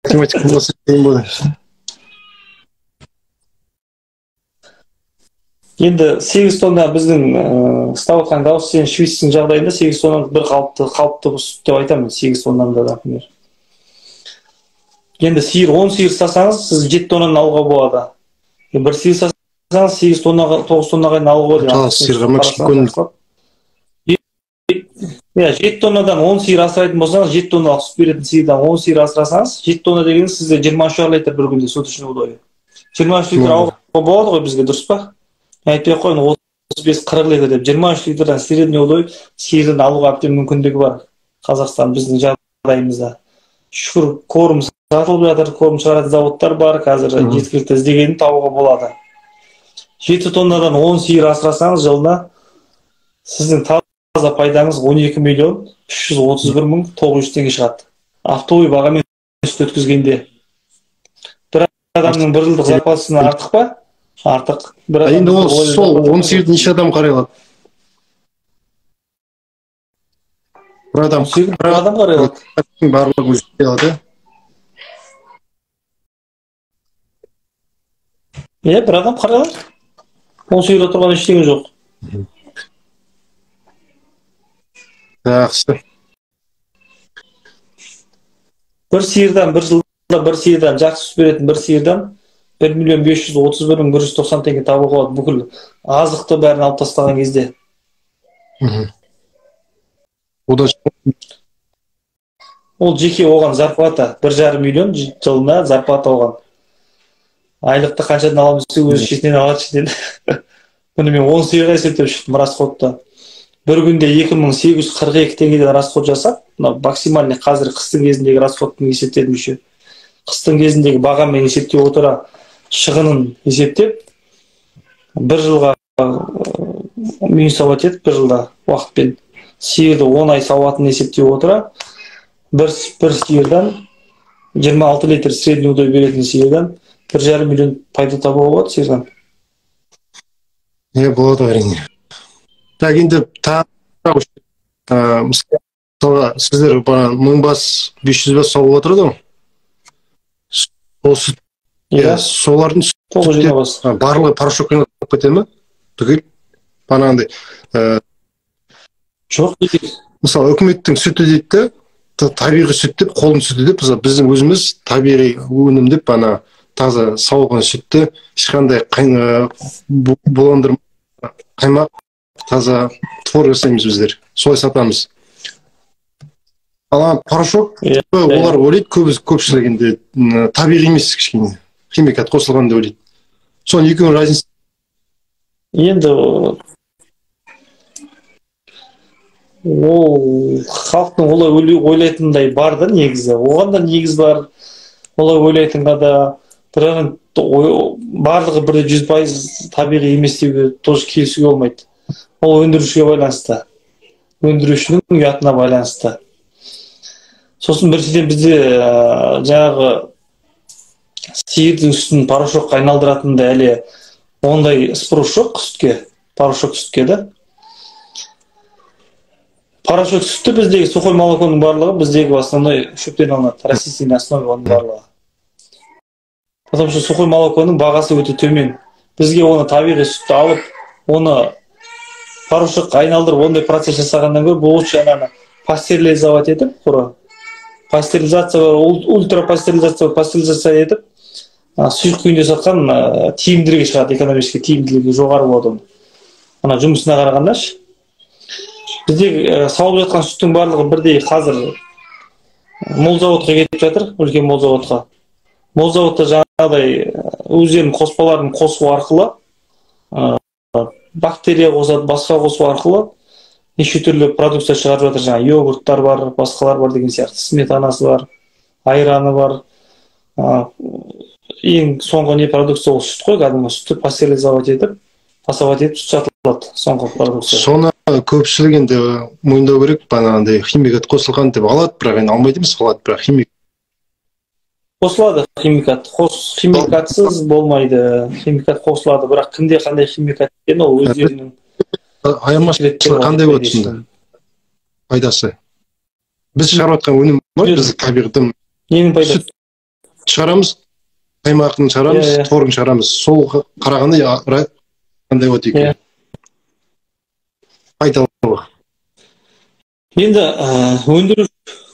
Математика болмаса кейін болады. Енді 8 тонна біздің ұстап отқан Гаусен Швейцтің жағдайында 8 тонна бір қалыпты сүт деп айтамын. 8 тоннанда да, например. Енді сиыр 10 сиыр ұстасаңыз, сіз 7 тоннаны алуға болады. Бір сиыр ұстасаңыз 8 тоннаға, 9 тоннаға алуға болады. Сиырға максимум көңіл. 7 тоннадан 10 сиыр асырайтын болсаңыз, 7 тонналық сүт беретін сиырдан 10 сиыр асырасаңыз, 7 тонна дегеніңіз сізде 23 литр бір күнде суточный удойы. 23 литр алуға болады ғой бізге, дұрыс па? Айтпай ақ қойын 35-40 литр деп. 23 литрдан средний удой сиырдан алуға әбден мүмкіндігі бар. Қазақстан біздің жағдайымызда. Шүкір, корм сатылып жатыр, корм шығаратын заводтар бар, қазір жеткілікті іздегенін табуға болады. 7 тоннадан 10 сиыр асырасаңыз, жылына сіздің таза пайдаңыз 12.331.900 теңге шығады. Автоой бағамен сүт өткізгенде. Бір адамның бір жылдық запасына артық па? артық. Бір Енді ол адамды сол ойлап 10 сиырды неше адам қарай алады? Бір адам бір адам қарай алады. барлығы істей алады. Иә, бір адам қарай алады. 10 сиырда тұрған ештеңе жоқ. Жақсы. Бір сиырдан, бір жылда бір сиырдан, жақсы сүт беретін бір сиырдан 1.531.190 теңге табуға болады, бүкіл азықты бәрін алып тастаған кезде. Одан Ол жеке оған зарплата 1,5 миллион жылына зарплата оған. Айлықты қаншадан аламыз десе өзі шетінен алады шетінен. Бұны мен 10 сиырға есептеп шықтым расходты. Бір күнде 2842 теңгеден расход жасап, максимальный қазір қыстың кезіндегі расходтың есептедім еще. Қыстың кезіндегі бағамен есептей отыра шығынын есептеп, бір жылға мүйін сауат етіп, бір жылда уақытпен сиырды 10 ай сауатын есептей отыра, бір сиырдан 26 литр средний удой беретін сиырдан 1,5 миллион пайда табуға болады сиырдан. болады әрине. Так, енді мысалға сіздер 1000 бас, 500 бас сауып отырады ғой. Солардың барлығы порошок қайнатып кетеді ме? Түгел банағындай. Жоқ, мысалы үкіметтің сүті дейді, табиғи сүт деп, қолдың сүті деп, біздің өзіміз табиғи өнім деп, бана таза сауылған сүтті ешқандай буландырмай қаймақ таза твор жасаймыз біздер. Солай сатамыз. Ал порошок, олар ойлайды, көпшілік енді табиғи емес кішкене. Химикат қосылған деп ойлайды. Соның екеуінің разница. Енді ол халықтың олай ойлайтындай бар да негізі. Оған да негіз бар. Олай ойлайтынға да барлығы бірде 100% табиғи емес деуге тоже келісуге болмайды. Ол өндірушіге байланысты. Өндірушінің ұятына байланысты. Сосын біріншіден бізде жаңағы сиырдың сүтін порошокқа айналдыратынды әлі ондай спрос жоқ сүтке, порошок сүтке да. Порошок сүтті біздегі сухой молоконың барлығы біздегі основной шөптен алынады, растительный основе оның барлығы. Потому что сухой молоконың бағасы өте төмен. Бізге оны табиғи сүтті алып, оны порошокқа айналдырып, ондай процесс жасағаннан гөрі бұл жаңағы пастеризовать етіп, пастеризация, ультрапастеризация етіп, сұйық күйінде сатқан тиімдірек шығады, экономически тиімділігі жоғары болады оның. Ана жұмысына қарағандашы. Біздегі сауып жатқан сүттің барлығы бірдей қазір мол заводқа кетіп жатыр, үлкен мол заводқа. Мол заводта жаңағыдай өздерінің қоспаларын қосу арқылы, бактерия қосады, басқа қосу арқылы неше түрлі продукция шығарып жатыр. Жаңа йогурттар бар, басқалар бар деген сияқты, сметанасы бар, айраны бар. Ең соңғы не продукция ол сүт қой, кәдімгі сүтті пастеризовать етіп, сүт сатылады соңғы продукция. Соны көпшілік енді мойындау керек, банағындай химикат қосылған деп алады, бірақ енді алмайды емес, алады, бірақ химикат қосылады. Химикатсыз болмайды. Химикат қосылады, бірақ кімде қандай химикат екені ол өздерінің айырмашылығы қандай болады сонда? Пайдасы. Біз шығарып жатқан өнім бар, біз табиғатан сүт шығарамыз, қаймағын шығарамыз, творын шығарамыз. Сол қарағанда қандай болады екен? Пайдалы. Енді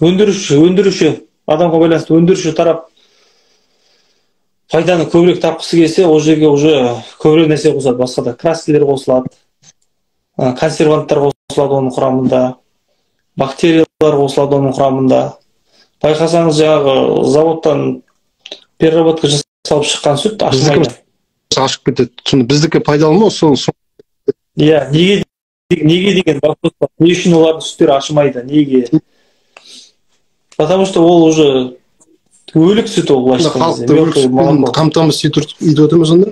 өндіруші адамға байланысты өндіруші тарап пайданы көбірек тапқысы келсе, ол жерге уже көбірек нәрсе қосады, басқа да краскілер қосылады, консерванттар қосылады оның құрамында, бактериялар қосылады оның құрамында. Байқасаңыз, жаңағы заводтан переработка жасалып шыққан сүт ашымайды. Ашып кетеді. Сонда біздікі пайдалы ма? Иә, неге деген вопрос бар. Не үшін олардың сүттері ашымайды? Неге? Потому что ол уже өлік сүт ол былайша айтқанда. Халықты өлік қамтамасыз етіп отырмыз онда?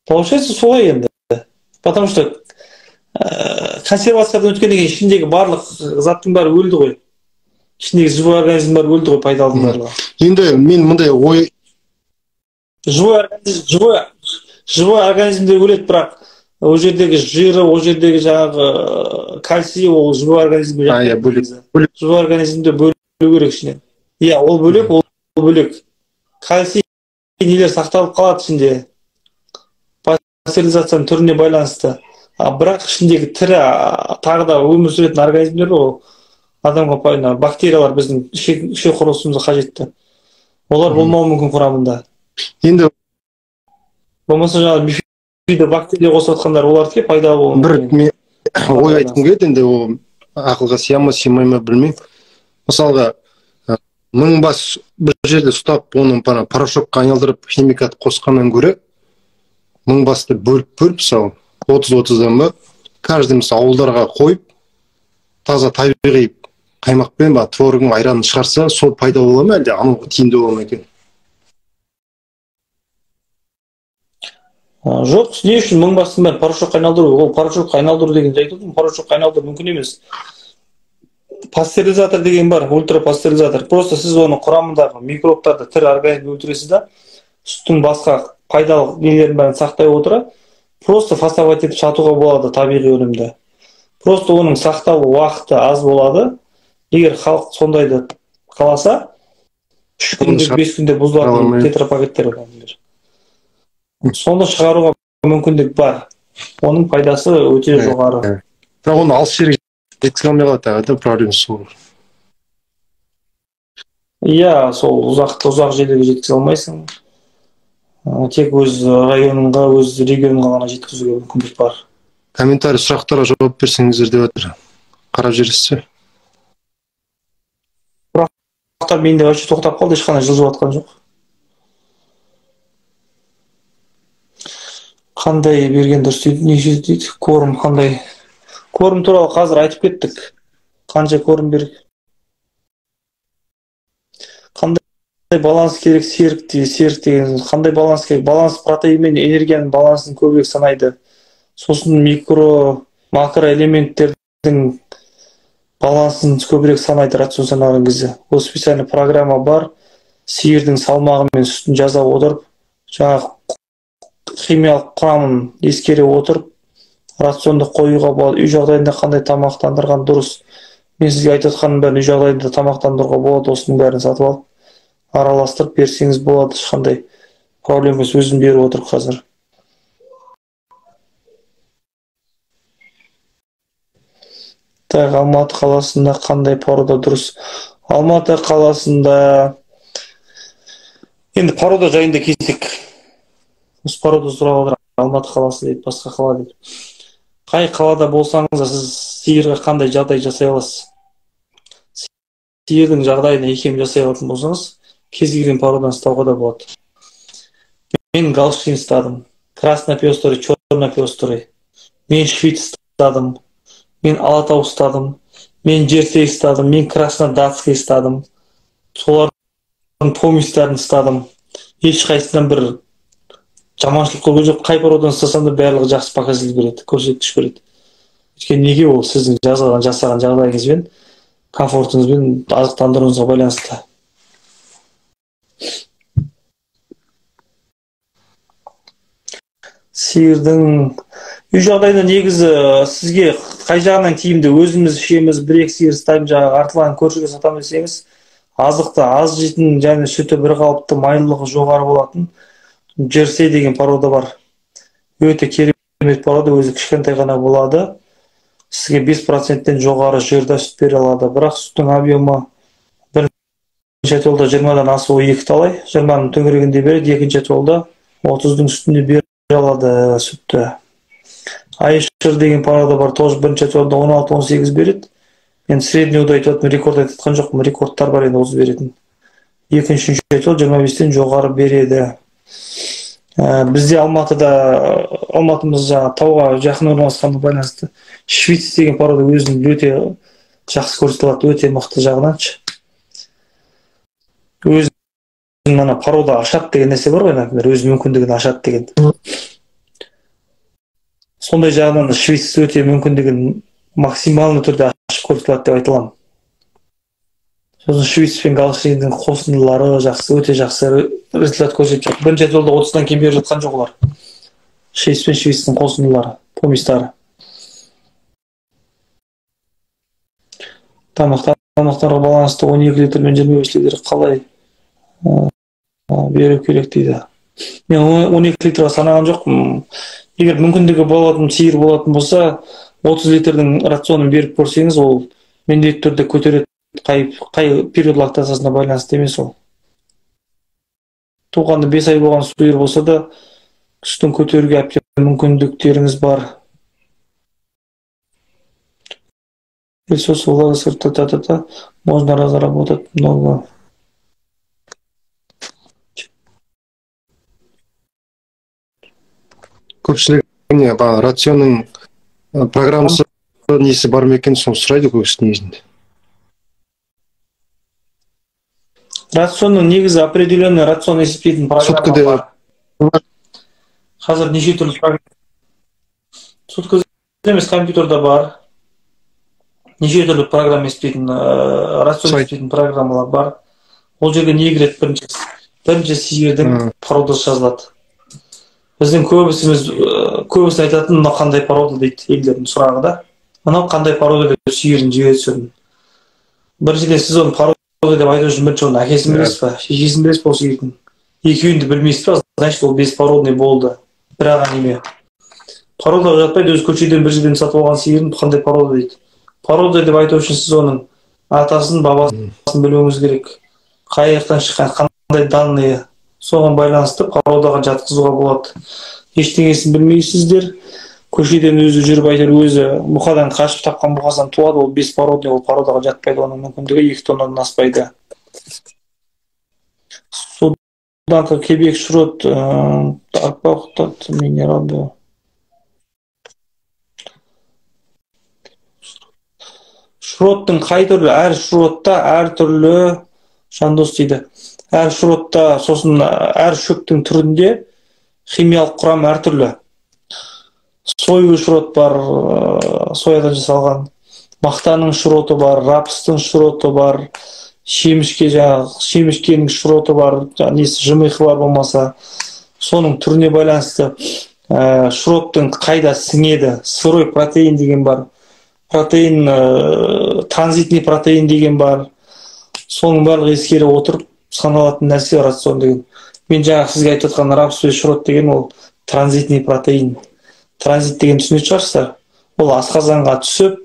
Получается солай енді. Потому что консервациядан өткеннен кейін ішіндегі барлық заттың бәрі өлді ғой. Ішіндегі живой организм бәрі өлді ғой, пайдалының барлығы. Енді мен мындай ой живой организмдер өледі, бірақ ол жердегі жиры, ол жердегі жаңағы кальций, ол живой организмге иә, жатпайды бөлек негізі. бөлек. Живой организмді бөлу керек ішінен. Иә, ол бөлек, ол бөлек. Кальций нелер сақталып қалады ішінде, пастеризацияның түріне байланысты. Бірақ ішіндегі тірі тағы да өмір сүретін организмдер, ол адамға бактериялар біздің ішек құрылысымызға қажетті. Олар болмауы мүмкін құрамында. Енді болмаса жаңағы бифидобактерия қосып жатқандар олардікі пайда болуы бір мүмкін. ой айтқым келеді, енді ол ақылға сыя ма сыймай ма білмеймін. Мысалға, 1000 бас бір жерде ұстап, оны порошокқа айналдырып химикат қосқаннан гөрі 1000 басты бөліп, мысалы 30-30-дан ба, каждый мысалы ауылдарға қойып, таза табиғи қаймақпен ба творогын айранын шығарса, сол пайда бола ма, әлде анау тиімді бола ма екен? Жоқ, не үшін 1000 бастың бәрін порошокқа айналдыру? Ол порошокқа айналдыру деген айтып, порошокқа айналдыру мүмкін емес. Пастеризатор деген бар, ультрапастеризатор. Просто сіз оның құрамындағы микробтарды, тірі организмді өлтіресіз да, сүттің басқа пайдалы нелерін бәрін сақтай отыра, просто фасовать етіп сатуға болады табиғи өнімді. Просто оның сақталу уақыты аз болады. Егер халық сондайды қаласа, 3 күнде, 5 күнде бұзылатын тетрапакеттер бар. Соны шығаруға мүмкіндік бар. Оның пайдасы өте жоғары. Бірақ оны алыс жерге жеткізе алмай қалады, проблема сол. Иә, сол ұзақ жерлерге жеткізе алмайсың. Тек өз районыңға, өз регионыңға ғана жеткізуге мүмкіндік бар. Комментарий, сұрақтарға жауап берсеңіздер деп жатыр. Қарап жүрсіз. Сұрақтар менде вообще тоқтап қалды, ешқандай жылжып жатқан жоқ. Қандай берген дұрыс дейді, неше дейді, корм қандай. Корм туралы қазір айтып кеттік. Қанша корм берік. Қандай баланс керек, серік деген, қандай баланс керек. Баланс протеин мен энергияның балансын көбірек санайды. Сосын макро элементтердің балансын көбірек санайды рацион санаған кезде. Ол специальный программа бар. Сиырдың салмағы мен сүтін жаза отырып, жаңағы химиялық құрамын ескере отырып, рационды қоюға болады. Үй жағдайында қандай тамақтандырған дұрыс. Мен сізге айтып жатқаным бәрін үй жағдайында тамақтандыруға болады. Осының бәрін сатып алып, араластырып берсеңіз болады. Ешқандай проблема емес, өзім беріп отыр қазір. Алматы қаласында қандай порода дұрыс? Алматы қаласында енді порода жайында кетсек. Осы порода сұрап отыр. Алматы қаласы дейді, басқа қала дейді. Қай қалада болсаңыз, сіз сиырға қандай жағдай жасай аласыз? Сиырдың жағдайына икем жасай алатын болсаңыз, кез келген породан ұстауға да болады. Мен галштин ұстадым, краснопестрый, чернопестрый. Мен швейц ұстадым. Мен алатау ұстадым, мен жерсей ұстадым, мен краснодатский ұстадым. Солардың поместарын ұстадым. Ешқайсынан бір жаманшылық көрген жоқ. Қай породан ұстасам да барлығы жақсы показатель береді, көрсеткіш береді. Өйткені неге ол сіздің жасаған жағдайыңызбен, комфортыңызбен, азықтандыруыңызға байланысты. Сиырдың үй жағдайында негізі сізге қай жағынан тиімді, өзіміз ішеміз, бір-екі сиыр ұстаймын, жаңағы артылған көршіге сатамын десеңіз, азықты аз жейтін және сүті бір қалыпты, майлылығы жоғары болатын жерсей деген порода бар. Өте керемет порода, өзі кішкентай ғана болады. Сізге 5%-тен жоғары жерді сүт бере алады. Бірақ сүттің объемы бірінші толда 20-дан асуы екі талай, 20-ның төңірегінде береді, екінші толда 30-дың үстінде бере алады сүтті. Айшыр деген порода бар, тоже бірінші толда 16-18 береді. Мен средний айтып рекорд айтқан жоқпын, рекордтар бар енді 30 беретін. Екінші тол 25-тен жоғары береді. Бізде Алматымыз жаңа тауға жақын орналасқанына байланысты швейц деген порода өзінің өте жақсы көрсетіледі, өте мықты жағынан. Өзінің порода ашады деген нәрсе бар ғой, өз мүмкіндігін ашады деген. Сондай жағынан швейц өте мүмкіндігін максималды түрде ашып көрсетіледі деп айта аламын. сосын швиц пен галштейндің қосындылары жақсы, өте жақсы результат көрсетіп жатыр. Бірінші жолда 30-дан кем беріп жатқан жоқ олар. Швейц пен швейцтің қосындылары, поместары. Тамақтарға балансты 12 литр мен 25 литр қалай беру керек дейді. Мен 12 литрға санаған жоқпын. Егер мүмкіндігі болатын, сиыр болатын болса, 30 литрдің рационын беріп көрсеңіз, ол міндетті түрде көтереді. Қай период лактациясына байланысты емес ол. Туғанда 5 ай болған сиыр болса да, сүтін көтеруге әбден мүмкіндіктеріңіз бар. Ресурсы та можно разработать много. Көпшілік рационның программасы несі бар ма екен, соны сұрайды көбісі негізінде. Рационның негізі определенный рацион есептейтін программа бар. Қазір неше түрлі программа. Суткада емес, компьютерда бар. Неше түрлі программа есептейтін, рацион есептейтін программалар бар. Ол жерге не кіреді? Бірінші сиырдың породасы жазылады. Біздің көбісін айтатын, мынау қандай порода дейді, елдердің сұрағы да. Мынау қандай порода деп сиырын жібере түсірдім. Біріншіден сіз оны порода деп айту үшін бірінші оның әкесін білесіз ба, шешесін білесіз ба, сиырдың. Екеуін де білмейсіз ба, значит ол беспородный болды. Бірақ неме. Породаға жатпайды, өз көшеден бір жерден сатып алған сиырын қандай порода дейді. Порода деп айту үшін сіз оның атасын, бабасын білуіңіз керек. Қай жақтан шыққан, қандай данные, соған байланысты породаға жатқызуға болады. Ештеңесін білмейсіздер, көшеден өзі жүріп айтар, өзі бұқадан қашып тапқан бұқадан туады, ол беспородный, ол породаға жатпайды, оның мүмкіндігі 2 тоннадан аспайды. Суданка, Кебек, Шрот, минералды. Шроттың қай түрлі, әр шротта әр түрлі Жандос дейді. Әр шротта, сосын әр шөптің түрінде химиялық құрам әр түрлі. Соевый шрот бар, соядан жасалған. Мақтаның шроты бар, рапстың шроты бар, шемішкенің шроты бар, жымиқы бар болмаса. Соның түріне байланысты шроттың қайда сіңеді. Сырой протеин деген бар. Протеин, транзитный протеин деген бар. Соның барлығы ескере отырып саналатын нәрсе рацион деген. Мен жаңа сізге айтып жатқан рапсовый шрот деген ол транзитный протеин. Транзит деген түсінетін шығарсыздар. Ол асқазанға түсіп,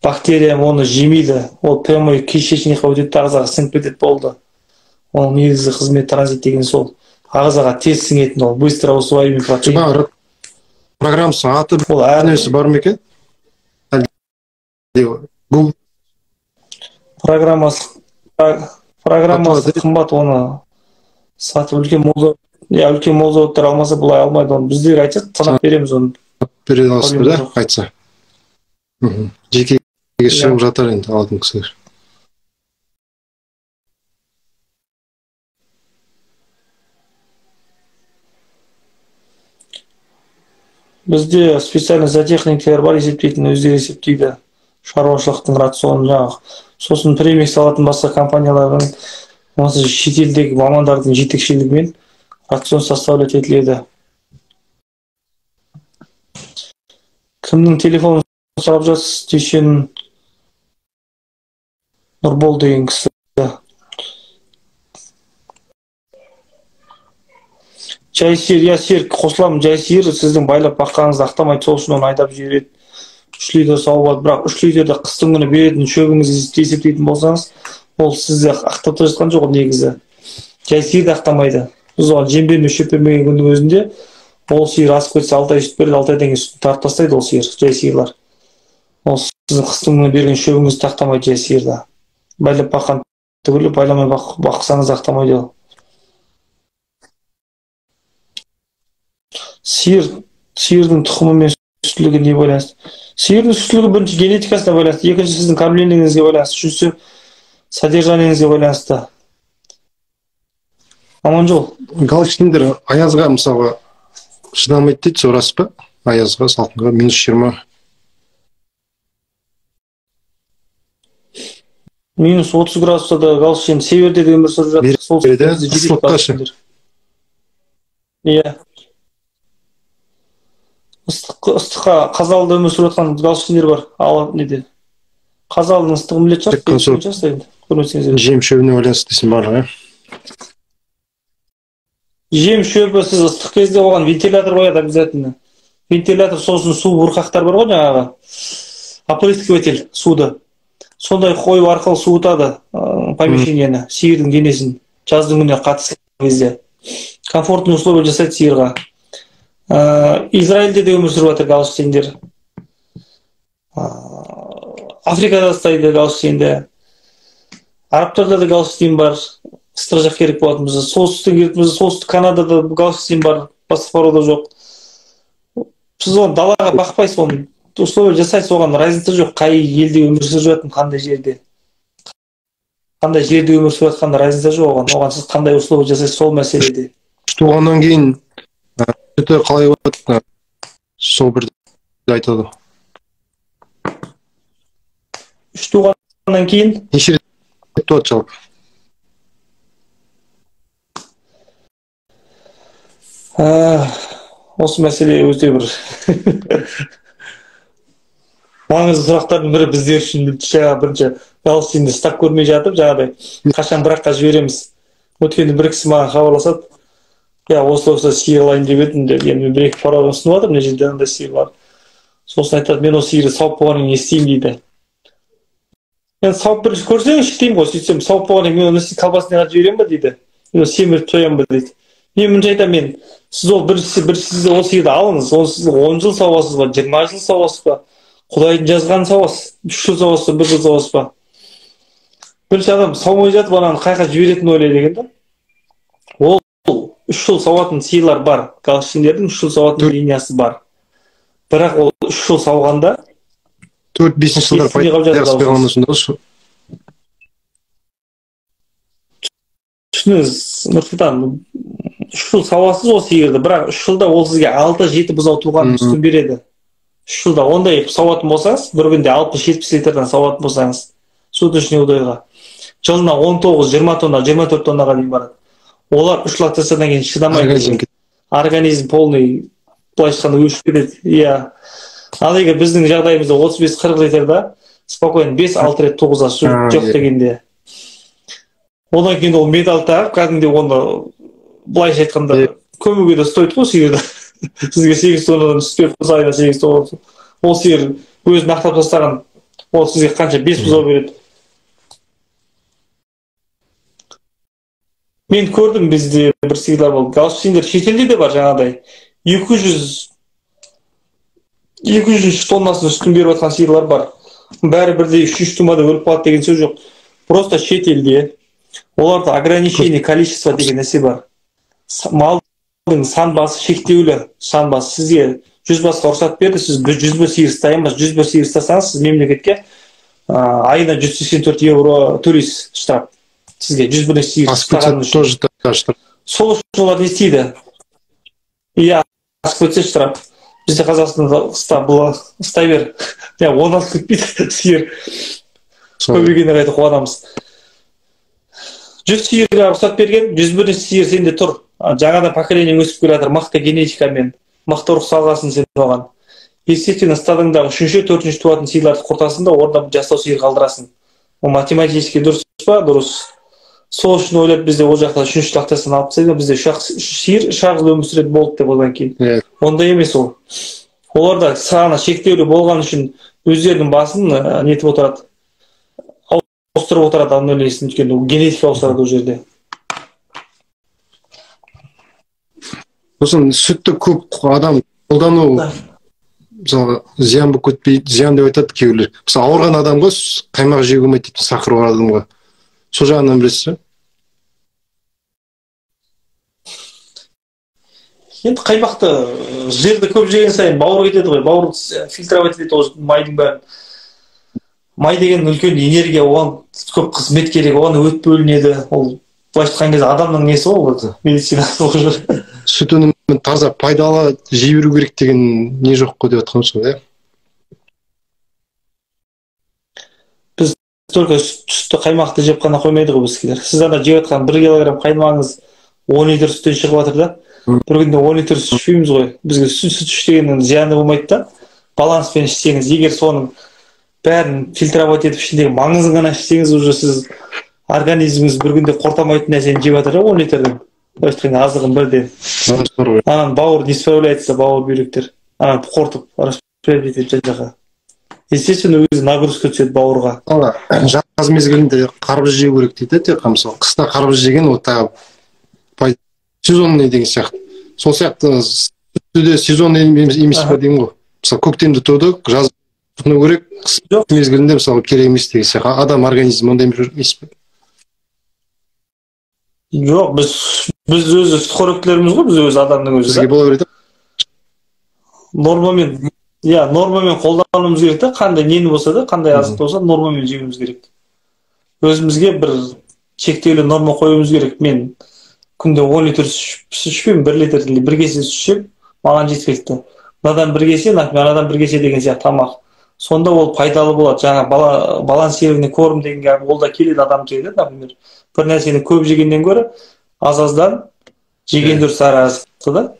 бактерия оны жемейді. Ол прямой кишечникқа өтеді, ағзаға сіңіп кетеді, болды. Ол негізгі қызмет транзит деген сол. Ағзаға тез сіңетін ол, быстро усвоимый протеин. Программасы аты нәрсе бар ма екен? Бұл программасы қымбат, оны сатып үлкен молзауыттар алмаса бұлай алмайды, оны біздер айтсақ санап береміз оны. Бере аласыздар да, айтса. Жекеге шығып жатар енді алдың кісілер. Бізде специальный зоотехниктер бар, есептейтін, өздері есептейді шаруашылықтың рационын жаңағы. Сосын премикс алатын басқа компаниялардың, осы шетелдегі мамандардың жетекшілігімен рацион составлять етіледі. Кімнің телефонын сұрап жатсыз? Дүйсен Нұрбол деген кісі. Жай сиыр, я серік қосыламын, жай сиыр сіздің байлап баққаныңызды ақтамайды, сол үшін оны айдап жібереді. 3 литр сауып, бірақ 3 литрді қыстың күні беретін шөгіңізді есептейтін болсаңыз, ол сізді ақтап та жатқан жоқ негізі. Жай сиырды ақтамайды. Біз оған жем бермей шөп бермеген күннің өзінде ол сиыр асып кетсе 6 ай сүт береді, 6 айдан кейін сүтін тартып тастайды ол сиыр, жай сиырлар. Ол сіздің қыстың күні берген шөгіңізді ақтамайды жай сиырда. Байлап баққан түгілі, байламай бақсаңыз ақтамайды ол. Сиырдың тұқымы мен сүттілігі не байланысты? Сиырдың сүттілігі бірінші генетикасына байланысты, екінші сіздің кормлениеңізге байланысты, үшінші содержаниеңізге байланысты. Аманжол. Галштиндер аязға мысалға шыдамайды дейді, сол рас па? Аязға, салқынға, -20. минус 30 градуста да галстин северде де өмір сүріп жатыр. Береді, Солтүстікте жетеді қысылықта ше. галстиндер. Иә. Ыстыққа қазалыда өмір сүріп жатқан галстиндер бар. Ал неде? Қазалының ыстығын білетін Тек қана сол шығарсыз енді. Көрмесеңіздер. жем шөбіне байланысты дейсің барлығы, Жем шөбі сіз ыстық кезде оған вентилятор қояды обязательно. Вентилятор, сосын су бұрқақтар бар ғой жаңағы. Опрыскиватель суды. Сондай қою арқылы суытады помещениені, сиырдың денесін. Жаздың күніне қатысты кезде. Комфортный условия жасайды сиырға. Израильде де өмір сүріп жатыр галштиндер. Африкада ұстайды галштинді. Арабтарда да галштин бар. Ыстық жақ керек болатын болса. Солтүстікте келетін болса, солтүстік Канадада галштин бар, басқа парода жоқ. Сіз оны далаға бақпайсыз, оны условия жасайсыз, оған разница жоқ. Қай елде өмір сүріп жатқан, қандай жерде. Қандай жерде өмір сүріп жатқан разница жоқ оған. Оған сіз қандай условия жасайсыз, сол мәселеде. туғаннан кейін сүті қалай болады, сол бір айтады. Үш туғаннан кейін Неше рет туады жалпы? Осы мәселе өте бір маңызды сұрақтардың бірі біздер үшін. Бірінші галстинді ұстап көрмей жатып, жаңағыдай қашан біраққа жібереміз. Өткенде бір кісі маған хабарласады, осы сиыр алайын деп едім деп, енді мен бір-екі параны ұсынып жатырмын, мына жерде андай сиыр бар. Сосын айтады, мен осы сиырды сауып болғаннан кейін істеймін дейді. Мен сауып бірінші көрсеңізші деймін ғой, сөйтсем сауып болғаннан кейін оны колбасныйға жіберемін ба дейді, семіріп тоямын ба дейді. Мен мынша айтамын, сіз ол ол сиырды алыңыз, оны сіз 10 жыл сауасыз ба, 20 жыл сауасыз ба, Құдайдың жазғанын сауасыз, 3 жыл сауасыз ба, 1 жыл сауасыз ба. Бірінші адам саумай жатып ананы қайқа жіберетінін ойлайды екен да. Ол 3 жыл сауатын сиырлар бар, галштиндердің 3 жыл сауатын линиясы бар. Бірақ ол 3 жыл сауғанда 4-5 жылдар пайдасы болған осында осы. Түсініңіз, Нұрсұлтан, 3 жыл сауасыз ол сиырды, бірақ 3 жылда ол сізге 6-7 бұзау туған үстін береді. 3 жылда ондай сауатын болсаңыз, бір күнде 60-70 литрден сауатын болсаңыз, суточный удойға, жылына 19-20 тонна, 24 тоннаға дейін барады. Олар 3 лактациядан кейін шыдамайды. Организм полный, былай айтқанда өшіп кетеді. Иә. Ал егер біздің жағдайымызда 35-40 литрда спокойно 5-6 рет туғызасыз, жоқ дегенде. Одан кейін ол металл тағып, кәдімгідей оны былайша айтқанда көмуге де стоит қой сиырды. Сізге 8 тоннадан түсіп беріп, айына 8 тонна. Ол сиыр өзін ақтап тастаған, ол сізге қанша 5 бұзау береді. Мен көрдім, бізде бір сиырлар болды. Галштиндер шетелде де бар жаңағыдай. 200 тоннасын үстін беріп жатқан сиырлар бар. Бәрі бірдей 3 тумада өліп қалады деген сөз жоқ. Просто шетелде оларда ограничение количество деген нәрсе бар. Малдың сан басы шектеулі, сан басы. Сізге 100 басқа рұқсат берді, сіз 100 бір сиыр ұстаймыз, 100 бір сиыр ұстасаңыз, сіз мемлекетке айына 184 евро төлейсіз штраф. Сізге 100 бір сиыр ұстағаны үшін. Сол үшін олар не істейді? Иә, асып өтсе штраф. Бізде Қазақстанда ұстай бер. 16 кетпейді сиыр. Көбейгенде қайта қуанамыз. 100 сиырға рұқсат берген, 101 сиыр сенде тұр. Жаңадан поколение өсіп келе жатыр, мықты генетикамен, мықты рух салғасын сен оған. Естественно, стадыңдағы 3-4 туатын сиырларды құртасың да, орда жастау сиыр қалдырасың. Ол математически дұрыс па? Дұрыс. Сол үшін ойлап бізде ол жақта 3-ші лақтасын алып тастайды, бізде сиыр 3 жыл өмір сүреді болды деп одан кейін. Онда емес ол. Оларда саны шектеулі болған үшін өздерінің басын нетіп отырады. Ауыстырып отырады аннулесін, өйткені генетика ауыстырады ол жерде. Сосын сүтті көп адам қолдану мысалға зиян болып кетпейді, зиян деп айтады кейбіреулер. Мысалы ауырған адамға қаймақ жеуге болмайды дейді, сахар бар адамға. Сол жағынан білесіз бе? Енді қаймақты жирді көп жеген сайын бауыр кетеді ғой, бауыр фильтровать етеді ол майдың бәрін. Май деген үлкен энергия, оған көп қызмет керек, оған өт бөлінеді. Ол былай айтқан кезде адамның несі ол, медицинасы ол жүр. Сүт өнімін таза пайдалы жей беру керек деген не жоқ қой деп жатқан шығар, иә? Біз только сүтті қаймақты жеп қана қоймайды ғой біздікілер. Сіз ана жеп жатқан 1 килограмм қаймағыңыз 10 литр сүттен шығып жатыр да. Bir günde 10 литр süt ішпейміз ғой. Бізге süt ішкеннің зияны болмайды да. Баланспен ішсеңіз, егер соның бәрін фильтровать етіп ішіндегі маңызын ғана ішсеңіз, уже сіз организміңіз бір күнде қортамайтын нәрсені жеп жатыр да 10 литрден. Өйткені азығын бірден. Анан бауыр не справляется, бауыр бүйректер. Анан қортып, распределить етіп жан-жаққа. Естественно, өзі нагрузка түседі бауырға. Жаз мезгілінде қарбыз жеу керек дейді, тек мысалы қыста қарбыз жеген вот сезонный деген сияқты. Сол сияқты сүтті сезонный емес па деймін ғой. Мысалы көктемде тұрдық, жаз тұтыну керек, қыс мезгілінде мысалы керек емес деген сияқты. Адам организмі ондай емес пе? Жоқ, біз өзі сүтқоректілеріміз ғой, біз өзі адамның өзі. Бізге бола береді. Нормамен қолдануымыз керек та, қандай нені болса да, қандай азық болса, нормамен жеуіміз керек. Өзімізге бір шектеулі норма қоюымыз керек. Мен күнде 10 литр сүт ішпеймін, 1 литр или 1 кесе сүт ішемін, маған жеткілікті. Мынадан 1 кесе, анадан 1 кесе деген сияқты тамақ. Сонда ол пайдалы болады. Жаңа балансированный корм дегенге ол да келеді адам жейді, например. Bir нәрсені көп жегеннен гөрі аз-аздан жеген дұрыс әрі азықты да.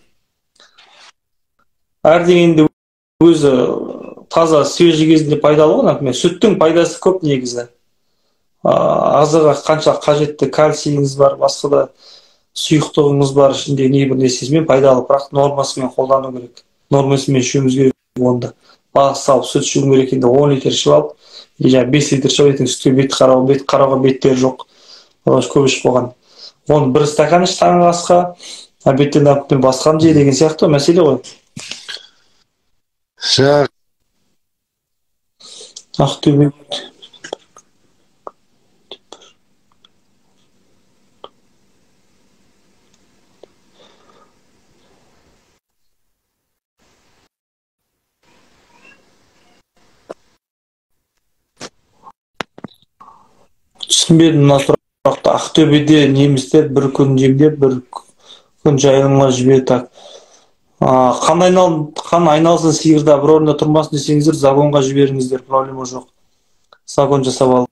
Әр дегенде өзі таза свежий кезінде пайдалы ғой, например. Сүттің пайдасы көп негізі. Азыға қанша қажетті кальцийіңіз бар, басқа да сұйықтығыңыз бар, ішінде не бір нәрсесімен пайдалы, бірақ нормасымен қолдану керек. Нормасымен ішуіміз керек онда. Бас салып сүт ішуің керек енді 10 литр ішіп алып, ਜਾਂ 5 литр ішіп ертең сүтке бет қарауға беттері жоқ. Көп ішіп қойған. Оны 1 стакан іш таңғы асқа, обедтен басқаны же деген сияқты мәселе ғой. Ақтөбе. Түсінбедім мына сұрақты. Ақтөбеде немістер бір күн жемдеп, бір күн жайылымға жіберді. Так. Қан айналсын сиырда бір орында тұрмасын десеңіздер, загонға жіберіңіздер, проблема жоқ. Загон жасап алып.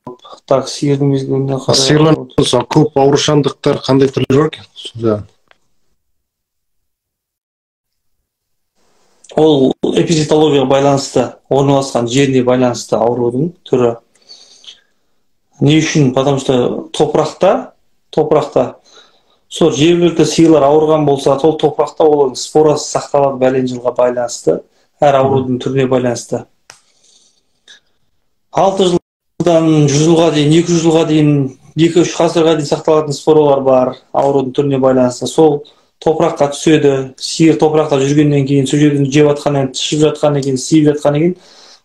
Так, сиырдың мезгіліне қарай. Сиырлар көп аурушаңдықтар қандай түрлері бар екен? Ол эпизотологияға байланысты, орналасқан жеріне байланысты аурудың түрі. Не үшін? Потому что топырақта сол жергілікті сиырлар ауырған болса, сол топырақта олардың спорасы сақталады бәлен жылға байланысты, әр аурудың түріне байланысты. 6 жылдан 100 жылға дейін, 200 жылға дейін, 2-3 ғасырға дейін сақталатын споралар бар аурудың түріне байланысты. Сол топыраққа түседі, сиыр топырақта жүргеннен кейін, сол жерден жеп жатқаннан, ішіп жатқаннан кейін, сиып жатқаннан кейін,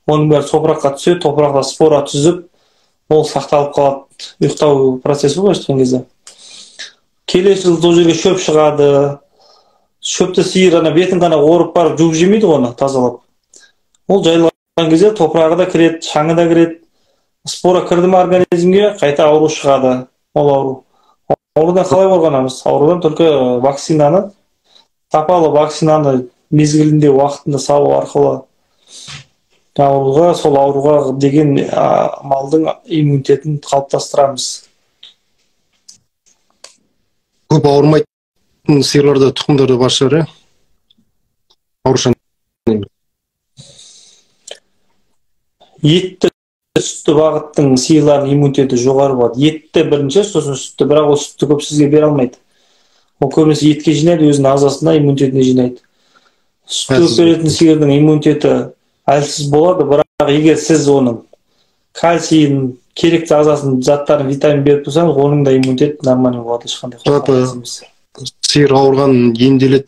оның бәрі топыраққа түседі, топырақта спора түзіп, ол сақталып қалады. Ұйықтау процесі ғой жатқан кезде. Келесі жылы сол жерге шөп шығады. Шөпті сиыр бетін ғана орып барып жуып жемейді оны тазалап. Ол жайылған кезде топырағы да кіреді, шаңы да кіреді. Спора кірді ме организмге, қайта ауру шығады. Ол ауру. Аурудан қалай қорғанамыз? Аурудан только вакцинаны, сапалы вакцинаны мезгілінде уақытында салу арқылы сол ауруға деген малдың иммунитетін қалыптастырамыз. Көп ауырмайтын сиырларда тұқымдары бар шығар, аурушаң. Етті сүтті бағыттың сиырлардың иммунитеті жоғары болады. Етті бірінші, сосын сүтті, бірақ ол сүтті көп сізге бере алмайды. Ол көбінесе етке жинайды, өзінің ағзасына иммунитетіне жинайды. Сүтті беретін сиырдың иммунитеті әлсіз болады, бірақ егер сіз оның кальцийін, керекті ағзасын, заттарын, витамин беріп тұрсаңыз, оның да иммунитет нормальный болады, ешқандай қорқынышсыз емес. Сиыр ауырған емделеді,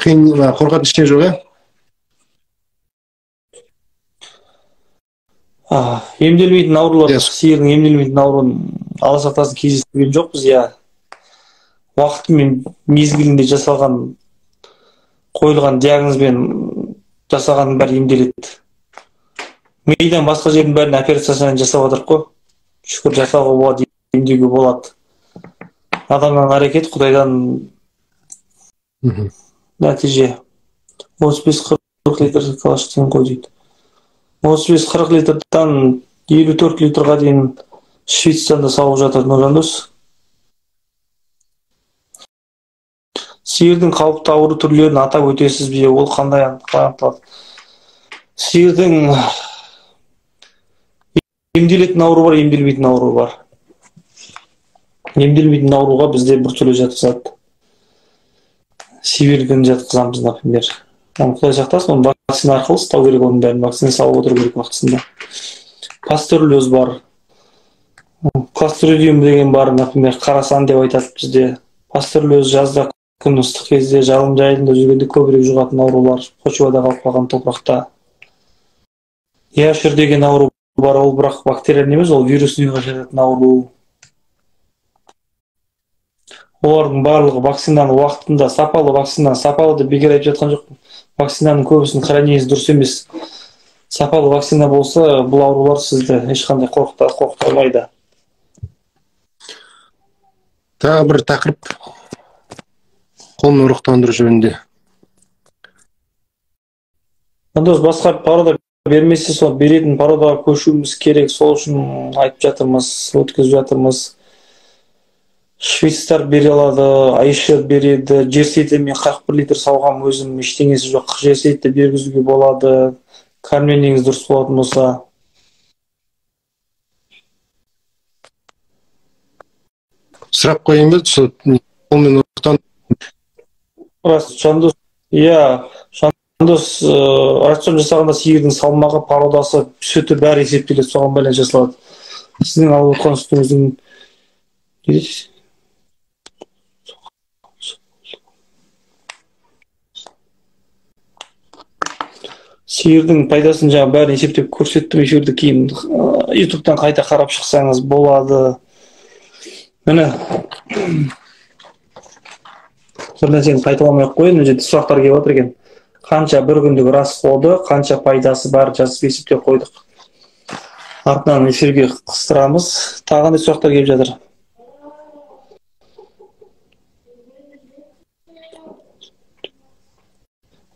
қиын қорқатын ештеңе жоқ, Емделмейтін аурулар, сиырдың емделмейтін ауруын Алла сақтасын кездестірген жоқпыз, уақытымен мезгілінде жасалған, қойылған диагнозбен жасалған бәрі емделеді. Мидың басқа жердің бәрін операциясынан жасап отырық қой. Шүкір жасауға болады, емдеуге болады. Адамның әрекет Құдайдан нәтиже. 35-40 литр калаш тен қой дейді. 35-40 литрден 54 литрға дейін Швейцарияда сауып жатыр Нұржан дос. Сиырдың қауіпті ауру түрлерін атап өтесіз бе? Ол қандай анықталады? Сиырдың емделетін ауру бар, емделмейтін ауру бар. Емделмейтін ауруға бізде бір түрлі жатқызады. Сибирьден жатқызамыз, например. Құдай сақтасын, оны вакцина арқылы ұстау керек, оның бәрін вакцина салып отыру керек уақытысында. Пастереллез бар. Кластридиум деген бар, например, қарасан деп айтады бізде. Пастереллез жазда күн ыстық кезде, жалын жайында жүргенде көбірек жұғатын аурулар, почвада қалып қалған топырақта. Яшір деген ауру бар, ол бірақ бактерия емес, ол вирус үйге жататын ауру. Олардың барлығы вакцинаны уақытында, сапалы деп бекер айтып жатқан жоқпын. Вакцинаның көбісінің хранениесі дұрыс емес. Сапалы вакцина болса, бұл аурулар сізді ешқандай қорқытпайды. Тағы бір тақырып, қолмен ұрықтандыру жөнінде. Онда басқа порода бермесе, сол беретін породаға көшуіміз керек, сол үшін айтып жатырмыз, өткізіп жатырмыз. Швейцар бере алады, Айшер береді, жерсейді мен 41 литр сауғам өзім, ештеңесі жоқ, жерсейді бергізуге болады, кәрменіңіз дұрыс болатын болса. Сұрақ қойын бе, қолмен ұрықтандыру. Рас, Жандос, Жандос, рацион жасағанда сиырдың салмағы, породасы, сүті бәрі есептеледі, соған байланысты жасалады. Сіздің алып отқан сүтіңіздің сиырдың пайдасын жаңа бәрін есептеп көрсеттім, эфирді кейін ютубтан қайта қарап шықсаңыз болады. Міне, бір нәрсені қайталамай-ақ қойын, мына жерде сұрақтар келіп отыр екен. Қанша бір күндік расходы, қанша пайдасы бар жазып есептеп қойдық. Артынан эфирге қыстырамыз. Тағы қандай сұрақтар келіп жатыр?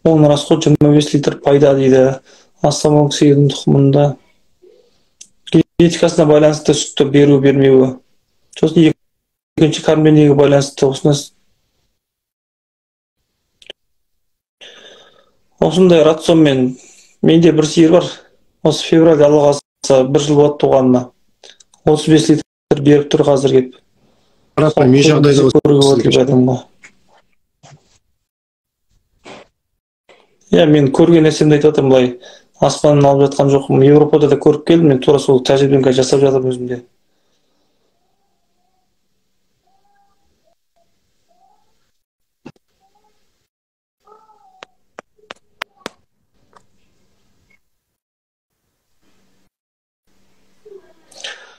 Оның расход 25 литр пайда дейді. Аслан сиырдың тұқымында генетикасына байланысты сүтті беру бермеуі. Сосын екінші кормлениеге байланысты осындай рационмен менде бір сиыр бар. Осы февральда Алла қаласа 1 жыл болады туғанына. 35 литр беріп тұр қазір келіп. Мен жағдайда мен көрген нәрсемді айтып жатырмын, былай аспаннан алып жатқан жоқпын. Европада да көріп келдім, мен тура сол тәжірибемді жасап жатырмын өзімде.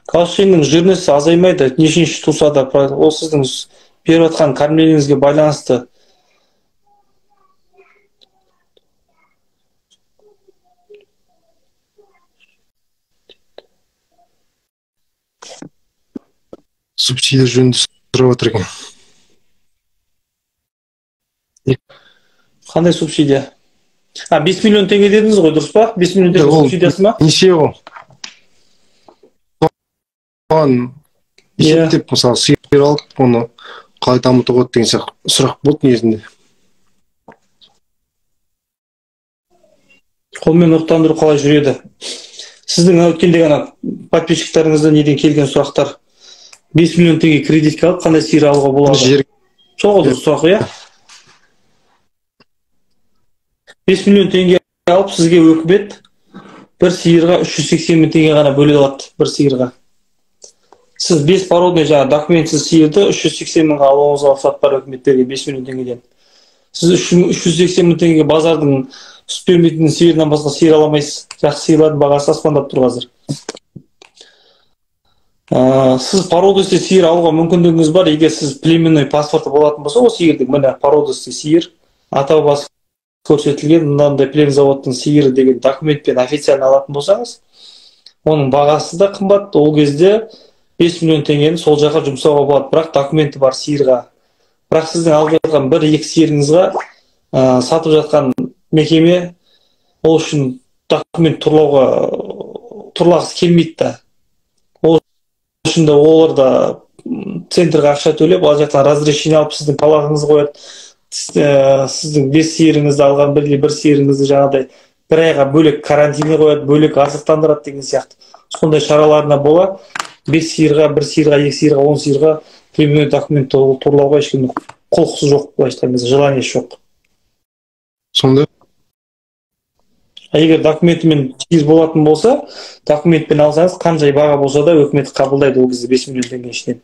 Калцийдің жирнесі азаймайды, нешінші туса да, ол сіздің беріп жатқан кормленіңізге байланысты. Субсидия жөнінде сұрап отыр екен. Қандай субсидия? 5 миллион теңге дедіңіз ғой, дұрыс па? 5 миллион теңге субсидиясы ма? Неше ғой? Оған есептеп, мысалы, сиыр алып, оны қалай дамытуға деген сұрақ болды негізінде. Қолмен ұрықтандыру қалай жүреді? Сіздің өткенде ғана подписчиктарыңызда неден келген сұрақтар? 5 миллион теңге кредитке алып, қандай сиыр алуға болады? Сол ғой сұрақ, иә? 5 миллион теңге алып, сізге өкімет бір сиырға 380 мың теңге ғана бөле алады, бір сиырға. Сіз 5 породный жаңа документсіз сиырды 380 мыңға алуыңызға рұқсат бар өкіметтерге 5 миллион теңгеден. Сіз 380 мың теңгеге базардың сүт бермейтін сиырынан басқа сиыр аламайсыз. Жақсы сиырлардың бағасы аспандап тұр қазір. Сіз породысты сиыр алуға мүмкіндігіңіз бар, егер сіз племенной паспорты болатын болса, ол сиырдың міне породысты сиыр, ата басы көрсетілген мынандай плем заводтың сиыры деген документпен официально алатын болсаңыз, оның бағасы да қымбат, ол кезде 5 миллион теңгені сол жаққа жұмсауға болады, бірақ документі бар сиырға. Бірақ сіздің алып жатқан 1-2 сиырыңызға сатып жатқан мекеме ол үшін документ тұрлағысы келмейді да. Ол үшін де олар да центрға ақша төлеп, ал жақтан разрешение алып сіздің талағыңызды қояды. Сіздің 5 сиырыңызды алған бір сиырыңызды жаңағыдай бір айға бөлек карантинге қояды, бөлек азықтандырады деген сияқты. Сондай шараларына бола 5 сиырға, 1 сиырға, 2 сиырға, 10 сиырға племенной документ тұрлауға ешкімнің құлқысы жоқ, былайша айтқан желаниесі жоқ. Сонда Егер документімен сиыр болатын болса, документпен алсаңыз, қанша баға болса да өкімет қабылдайды ол кезде 5 миллион теңге ішінен.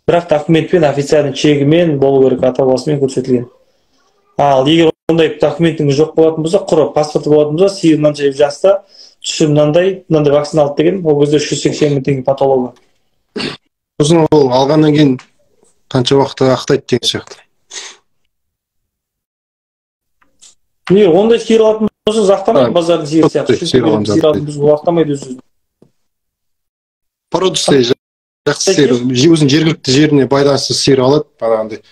Бірақ документпен, официальный чегімен болу керек, ата-бабасымен көрсетілген. Ал егер ондай документіңіз жоқ болатын болса, құр паспорты болатын болса, сиыр мынанша жаста, түсі мынандай вакцина алды деген, ол кезде 380 мың теңге патология. сосын ол алғаннан кейін қанша уақытта ақтайды деген сияқты. Не, ондай сиыр алатын болса, ақтамайды базардың сиыр сияқты. Сиыр алатын біз ақтамайды өзі. Породыстай жақсы сиыр, өзінің жергілікті жеріне байланысты сиыр алады, бағанағындай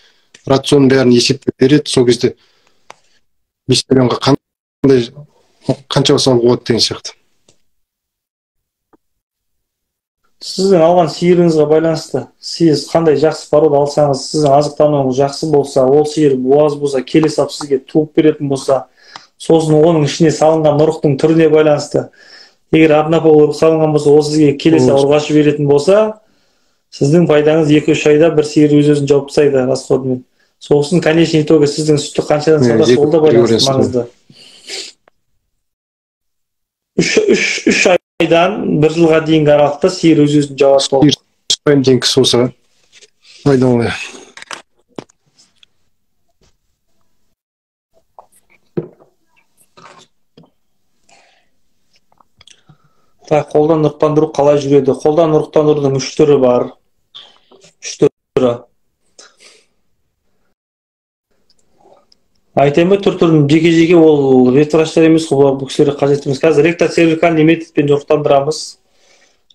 рационның бәрін есептеп береді, сол кезде 5 миллионға қанша салуға болады деген сияқты. Сіздің алған сиырыңызға байланысты, сіз қандай жақсы порода алсаңыз, сіздің азықтануыңыз жақсы болса, ол сиыр буаз болса, келе сап сізге туып беретін болса, сосын оның ішіне салынған ұрықтың түріне байланысты, егер однопол ұрық салынған болса, ол сізге келе сап ұрғашы беретін болса, сіздің пайдаңыз 2-3 айда бір сиыр өз-өзін жауып тастайды расходымен. Сосын конечный итогі сіздің сүтті қаншадан сатасыз, ол да байланысты маңызды. 3 айдан 1 жылға дейінгі аралықта сиыр өз-өзін жауады толық. Сиыр дейін кісі болса, айдан олай. Қолдан ұрықтандыру қалай жүреді? Қолдан ұрықтандырудың 3 түрі бар. 3 түрі. Айтайын ба, түрін жеке-жеке, ол ветврачтар емес, бұл кісілерге қажет емес. Қазір ректоцервикальный методпен ұрықтандырамыз.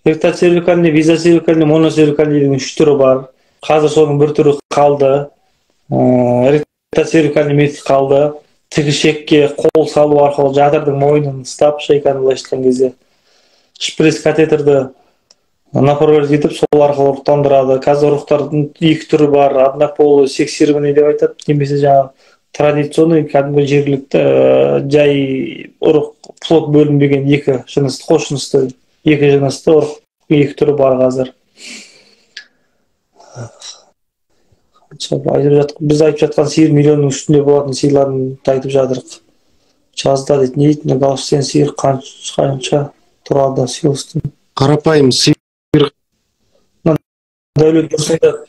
Ректоцервикальный, визоцервикальный, моноцервикальный деген 3 түрі бар. Қазір соның бір түрі қалды. Ректоцервикальный метод қалды. Тігішекке қол салу арқылы жатырдың мойнын ұстап, шайканы былайша айтқан кезде шприц катетерді направлять етіп, сол арқылы ұрықтандырады. Қазір ұрықтардың 2 түрі бар. Однополый, сексированный деп айтады, немесе жаңағы традиционный, кәдімгі жергілікті жай ұрық плод бөлінбеген 2 жынысты, қос жынысты, 2 жынысты ұрық 2 түрі бар қазір. Біз айтып жатқан сиыр миллионның үстінде болатын сиырларын айтып жатырық. Жазда дейді, не дейді, галштин сиыр қанша тұрады сиылыстың? Қарапайым сиыр. Дәулет дұрыс айтады.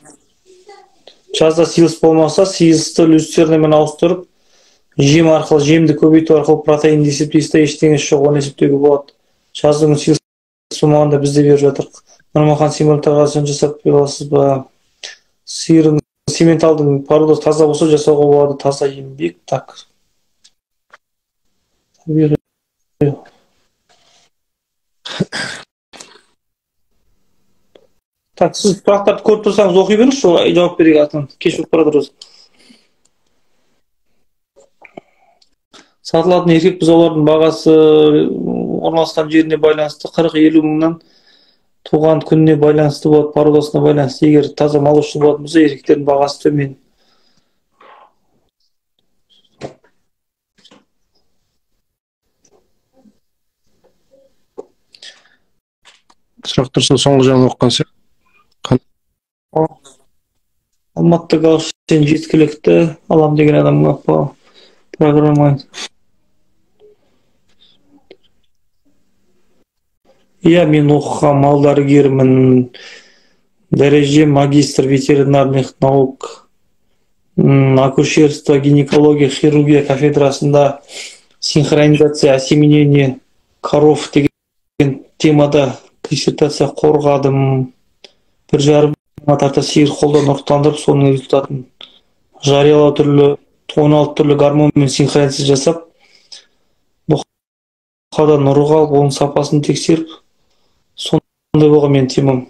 Жазда сиылыс болмаса, сиылысты люцернамен ауыстырып, жем арқылы, жемді көбейту арқылы протеин есептейсті, ештеңесі жоқ, оны есептеуге болады. Жаздың сиылыс болмағанда бізде беріп жатырық. Нұрмахан символтағасын жасап берасыз ба? Сиырың сементалдың породасы таза болса жасауға болады, таза еңбек. Так. Так, сіз сұрақтарды көріп тұрсаңыз оқи беріңіз, жауап берейік артынан. Кеш болып бара тұрыз. Сатылатын еркек бұзаулардың бағасы орналасқан жеріне байланысты 40-50 мыңнан туған күніне байланысты болады, породасына байланысты. Егер таза мал үшін болатын болса, еркектердің бағасы төмен. Сұрақ тұрса соңғы жағын оқыған сияқты. Алматыда галштин жеткілікті алам деген адамға программа. Иә, мен оқыған мал дәрігерімін. Дәреже магистр ветеринарных наук, акушерство, гинекология, хирургия кафедрасында синхронизация, осеменение коров деген темада диссертация қорғадым. 1,5 тарта сиыр қолдан ұрықтандырып, соның результатын жариялау түрлі 16 түрлі гормонмен синхронизация жасап, бұқадан ұрық алып, оның сапасын тексеріп, сондай болған мен темам.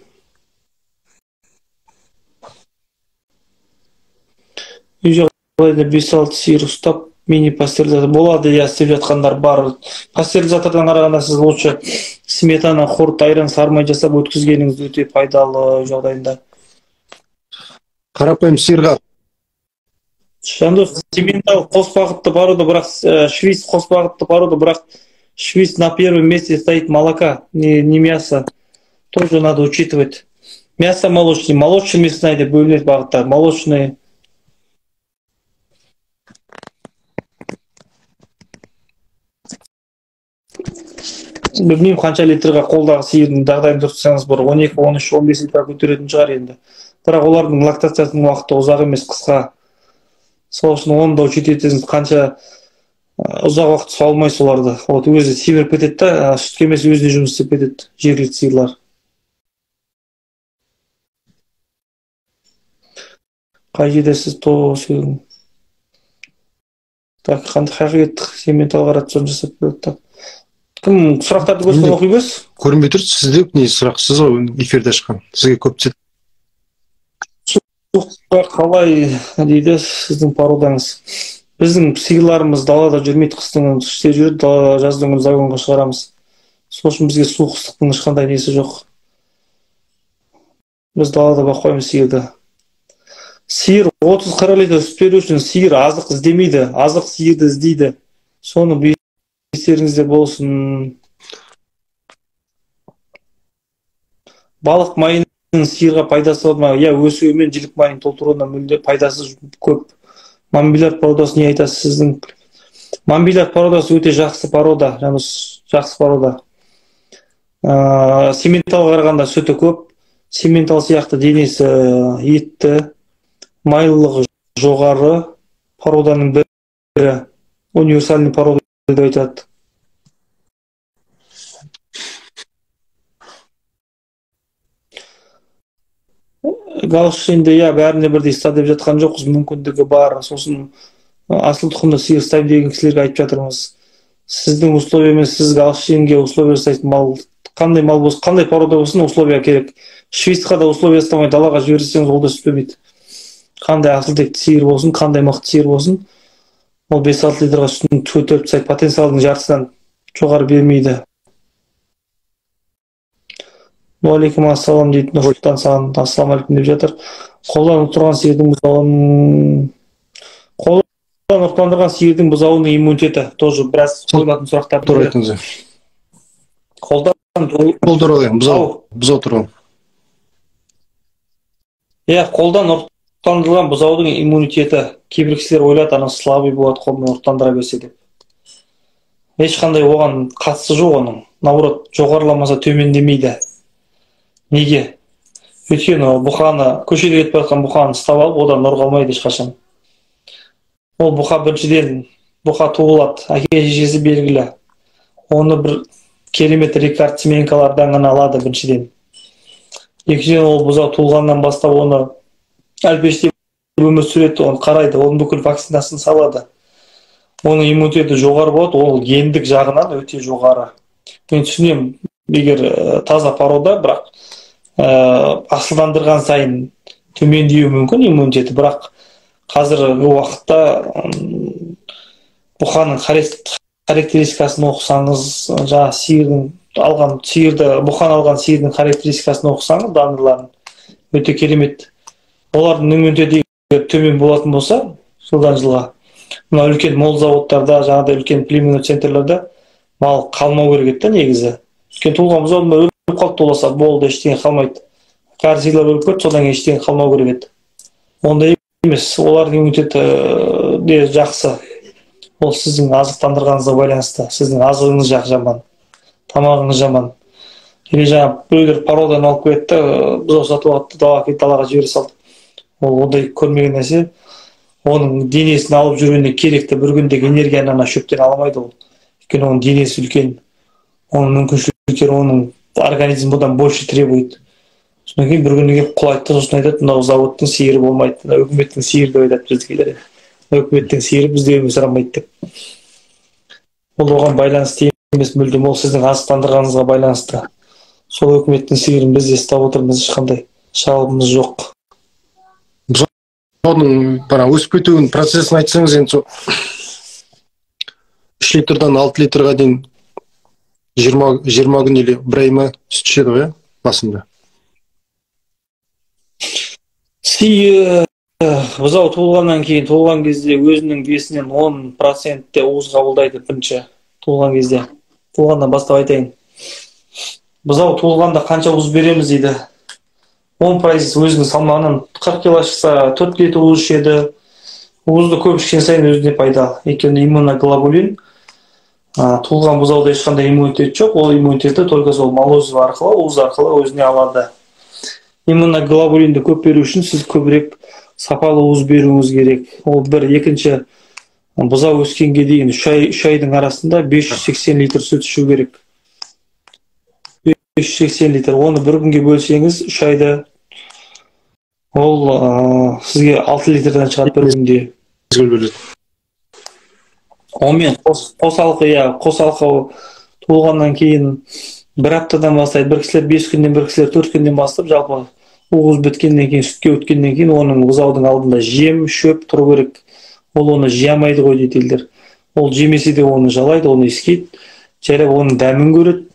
Үй жағдайда 5-6 сиыр ұстап, мини пастеризатор болады, иә, істеп жатқандар бар. Пастеризатордан қарағанда сіз лучше сметана, құрт, айран сармай жасап өткізгеніңіз өте пайдалы жағдайында. Қарапайым сиырға Жандос, сементал қос бағытты порода, бірақ швейц қос бағытты порода, бірақ швейц на первом месте стоит молока, не мясо. Тоже надо учитывать. Мясо молочный, молочный мясной деп бөлінеді бағыттар, молочный. Білмеймін қанша литрға қолдағы сиырдың жағдайын дұрыстасаңыз бар, 12, 13, 15 литрға көтеретін шығар енді. Бірақ олардың лактациясының уақыты ұзақ емес, қысқа. Сол үшін оны да учет етесіңіз, қанша ұзақ уақыт салмай соларды. Вот өзі семіріп кетеді да, сүт кемесі өзіне жұмыс істеп кетеді, жергілікті сиырлар. Қай жерде сіз так, қандай қағиеттік сементал қаратсон жасап береді. Кім сұрақтарды көрсін оқи бес? көрінбей тұр, сізде не сұрақ? Сіз ғой эфирді ашқан. Сізге көп түседі. Қалай дейді сіздің пародаңыз? Біздің сиырларымыз далада жүрмейді, қыстың іште жүреді, далада жаздың загонға шығарамыз. Сол үшін бізге суық ыстықтың ешқандай несі жоқ. Біз далада бақпаймыз сиырды. Сиыр 30-40 литр сүт беру үшін сиыр азық іздемейді, азық сиырды іздейді. Соны естеріңізде болсын. Балық майының сиырға пайдасы бар ма? Я өсуі мен жілік майын толтыруына мүлде пайдасы көп. Мамбилар породасы не айтасыз сіздің? Мамбилар породасы өте жақсы порода, жақсы порода. Сементал қарағанда сүті көп. Сементал сияқты денесі етті, майлылығы жоғары породаның бірі. Универсальный порода деп айтады. Галшинде, я бәріне бірдей ста деп жатқан жоқпыз, мүмкіндігі бар. Сосын асыл тұқымды сиыр ұстаймын деген кісілерге айтып жатырмыз. Сіздің условиямен сіз галшинге условия жасайтын мал, қандай мал болсын, қандай порода болсын, условия керек. Швейцқа да условия ұстамай далаға жіберсеңіз, ол да сүтпемейді. Қандай асыл текті сиыр болсын, қандай мықты сиыр болсын, ол 5-6 литрға сүтін көтеріп тастайды, потенциалдың жартысынан жоғары бермейді. Уалейкум ассалам дейді Нұрсұлтан саған, ассалаумалейкум деп жатыр. Қолдан тұрған сиырдың бұзауының, қолдан ұрықтандырған сиырдың бұзауының иммунитеті тоже біраз қойылатын сұрақтар. Тұр айтыңыз. Қолдан бұзау тұрған. Қолдан ұрықтандырған бұзаудың иммунитеті. Кейбір кісілер ойлады, ана слабый болады, қолмен ұрықтандыра берсе деп. Ешқандай оған қатысы жоқ оның. Наоборот, жоғарыламаса төмендемейді. Неге? Өйткені бұқаны, көшеде кетіп жатқан бұқаны ұстап алып, одан нұр қалмайды ешқашан. Ол бұқа біріншіден бұқа туылады, әке-шешесі белгілі. Оны бір керемет рекордсменкалардан ғана алады біріншіден. Екіншіден ол бұзау туылғаннан бастап оны әлпештеп өмір сүреді, оны қарайды, оның бүкіл вакцинасын салады. Оның иммунитеті жоғары болады, ол гендік жағынан өте жоғары. Мен түсінемін, егер таза порода, бірақ асылдандырған сайын төмендеуі мүмкін иммунитеті, бірақ қазіргі уақытта бұқаның характеристикасын оқысаңыз, жаңа бұқан алған сиырдың характеристикасын оқысаңыз, данныйларын өте керемет. Олардың иммунитеті төмен болатын болса, жылдан жылға, мына үлкен мол заводтарда, жаңағыдай үлкен племенный центрлерде мал қалмау керек еді негізі. Үлкен туылған бұзау өліп қалып толаса, болды, ештеңе қалмайды. Кәрі сиырлар өліп кетті, содан кейін ештеңе қалмау керек еді. Ондай емес, олардың иммунитеті де жақсы. Ол сіздің азықтандырғаныңызға байланысты. Сіздің азығыңыз жаман, тамағыңыз жаман. Или жаңа біреулер породаны алып кетті, бұзау сатып алды, далаға жібере салды. Ол ондай көрмеген нәрсе. Оның денесін алып жүруіне керекті бір күндегі энергияны ана шөптен аламайды ол. Өйткені оның денесі үлкен. Оның мүмкіншіліктері, оның организм бұдан больше требует. Содан кейін бір күні келіп құлайды, сосын айтады, мынау заводтың сиыры болмайды, мынау үкіметтің сиыры деп айтады біздікілер. Үкіметтің сиыры бізде өмір сүрамайды деп. Ол оған байланысты емес, мүлдем ол сіздің азықтандырғаныңызға байланысты. Сол үкіметтің сиырын біз де ұстап отырмыз, ешқандай шалымыз жоқ. Оның өсіп кетуінің процесін айтсаңыз енді литрдан 6 литрға дейін 20 күн или бір ай ма сүт ішеді ғой, басында. Сиыр бұзау туылғаннан кейін, туылған кезде өзінің бесінен 10% уыз қабылдайды бірінші туылған кезде. Туылғаннан бастап айтайын. Бұзау туылғанда қанша уыз береміз дейді. 10% өзінің салмағынан 40 кило шықса 4 литр уыз ішеді. Уызды көп ішкен сайын өзіне пайдалы. Өйткені иммуноглобулин туылған бұзауда ешқандай иммунитет жоқ. Ол иммунитетті только сол молозив арқылы, уыз арқылы өзіне алады. Иммуноглобулинді көп беру үшін сіз көбірек сапалы уыз беруіңіз керек. Ол бір. Екінші, бұзау өскенге дейін 3 айдың арасында 580 литр сүт ішу керек. 580 литр. Оны бір күнге бөлсеңіз 3 айда ол сізге 6 литрден шығады бір күнде. Онымен қосалқы туылғаннан кейін бір аптадан бастайды. Бір кісілер 5 күннен, бір кісілер 4 күннен бастап, жалпы уыз біткеннен кейін, сүтке өткеннен кейін оның бұзаудың алдында жем, шөп тұру керек. Ол оны жиямайды ғой дейтелдер. Ол жемесе де оны жалайды, оны иіскейді. Жайлап оның дәмін көреді.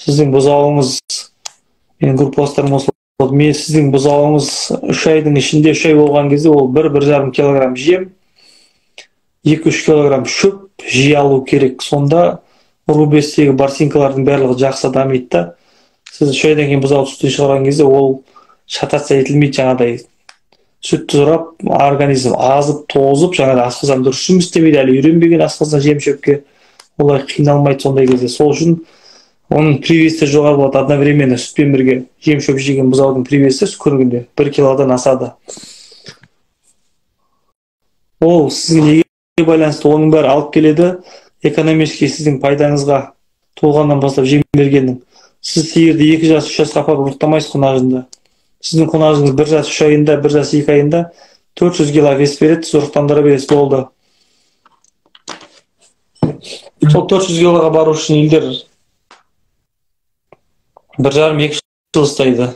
Сіздің бұзауыңыз, менің группаластарым осы болды. Мен сіздің бұзауыңыз 3 айдың ішінде, 3 ай болған кезде ол 1-1,5 килограмм жем, 2-3 килограмм шөп жиі алу керек. Сонда рубестегі барсинкалардың барлығы жақсы дамиды да. Сіз 3 айдан кейін бұзау сүтін шығарған кезде ол шатация етілмейді, жаңағыдай сүтті сұрап, организм азып, тозып, жаңағыдай асқазан дұрыс жұмыс істемейді, әлі үйренбеген асқазан жем шөпке олай қиналмайды сондай кезде. Сол үшін оның привесі жоғары болады. Одновременно сүтпен бірге жем шөп жеген бұзаудың привесі күнде 1 килодан асады. Ол сізге неге байланысты? Оның бәрі алып келеді экономически сіздің пайдаңызға, туылғаннан бастап жем бергеннің. Сіз сиырды 2 жас, 3 жасқа апарып ұрықтамайсыз құнажында. Сіздің құнажыңыз 1 жас 3 айында, 1 жас 2 айында 400 кило вес береді, сіз ұрықтандыра бересіз, болды. Сол 400 килоға бару үшін елдер 1,5-2 жыл ұстайды.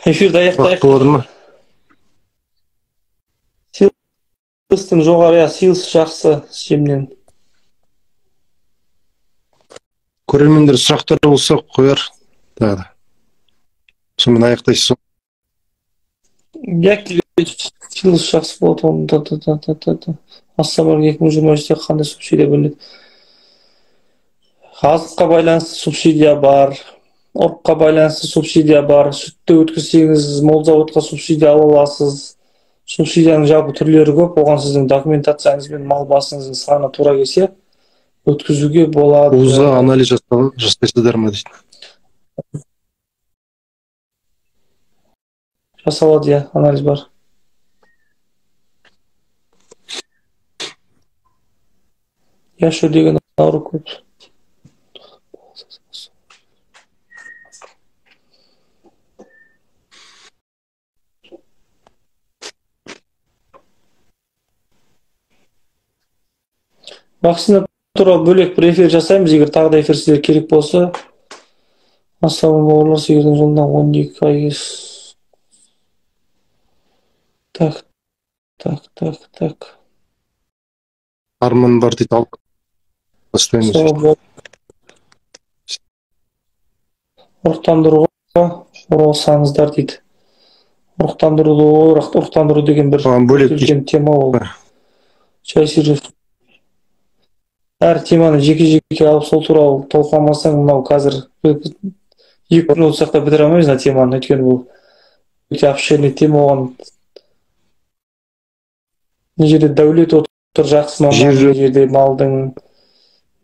Эфирді аяқтайық. Силстың жоғары, силс жақсы жемнен. Көрермендер сұрақтар болса қояр. Сонымен аяқтайсыз. Силс жақсы болады. Ассамблея 2023-те қандай субсидия бөлінеді? Азыққа байланысты субсидия бар. Ұрыққа байланысты субсидия бар. Сүтті өткізсеңіз, мол заводқа субсидия ала аласыз. Субсидияның жалпы түрлері көп. Оған сіздің документацияңыз бен мал басыңыздың саны тура келсе, өткізуге болады. Уызға анализ жасайсыздар ма дейді? Жасалады, иә, анализ бар. Яшо деген ауру көп. Вакцина туралы бөлек бір эфир жасаймыз, егер тағы да эфир сіздерге керек болса. Ассалаумағалейкум, сиырдың жылына 12 ай. Так. Арман бар дейді, алып бастаймыз. Ұрықтандыруға оралсаңыздар дейді. Ұрықтандыру деген бір үлкен тема ол. Әр теманы жеке алып сол туралы толғамасаң, мынау қазір 2 минут сақта бітіре алмаймыз мына теманы, өйткені бұл өте обширный тема. Оған не жерде дәулет отыр, жақсы маман, не жерде малдың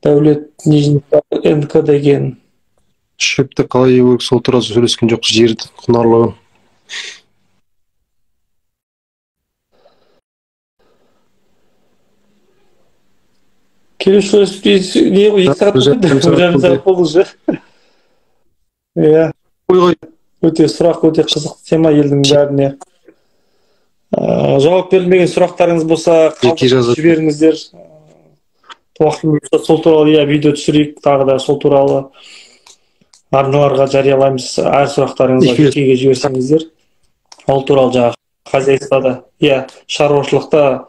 дәулет, НК деген. Шөпті қалай егу керек, сол туралы сөйлескен жоқ, жерді құнарлығын. Келесі не ғой, 2 сағат болды уже. Өте сұрақ, өте қызық тема елдің бәріне. Жауап берілмеген сұрақтарыңыз болса, жіберіңіздер. Сол туралы видео түсірейік, тағы да сол туралы арналарға жариялаймыз. Әр сұрақтарыңызға жекеге жіберсеңіздер. Ол туралы жаңағы хозяйствода, иә, шаруашылықта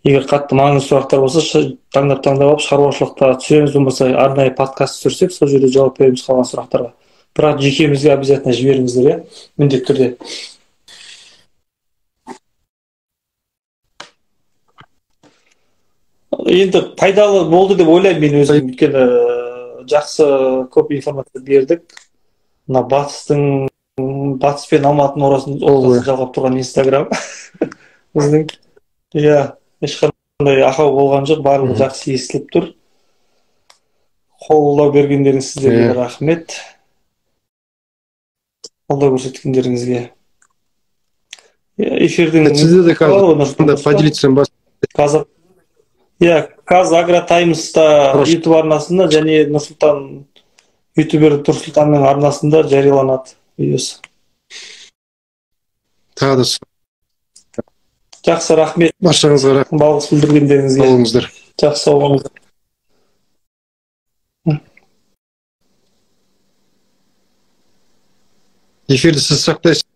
егер қатты маңызды сұрақтар болса, таңдап алып шаруашылықта түсіреміз, болмаса арнайы подкаст түсірсек, сол жерде жауап береміз қалған сұрақтарға. Бірақ жекемізге обязательно жіберіңіздер, иә, міндетті түрде. Енді пайдалы болды деп ойлаймын мен өзім, өйткені жақсы көп информация бердік. Мына батыс пен Алматының ортасын жалғап тұрған Инстаграм біздің, иә, ешқандай ақау болған жоқ, барлығы жақсы естіліп тұр. Қолдау бергендеріңіз сіздерге рахмет. Қолдау көрсеткендеріңізге. Эфирдің сізде де қазір поделиться бас. Иә, Қазагротаймста YouTube арнасында және Нұрсұлтан ютубер Нұрсұлтанның арнасында жарияланады видеосы. Тағы да жақсы, рахмет. Баршаңызға рахмет. Алғыс білдіргендеріңізге. Сау болыңыздар. Жақсы, сау болыңыздар. Эфирді сіз сақтайсыз.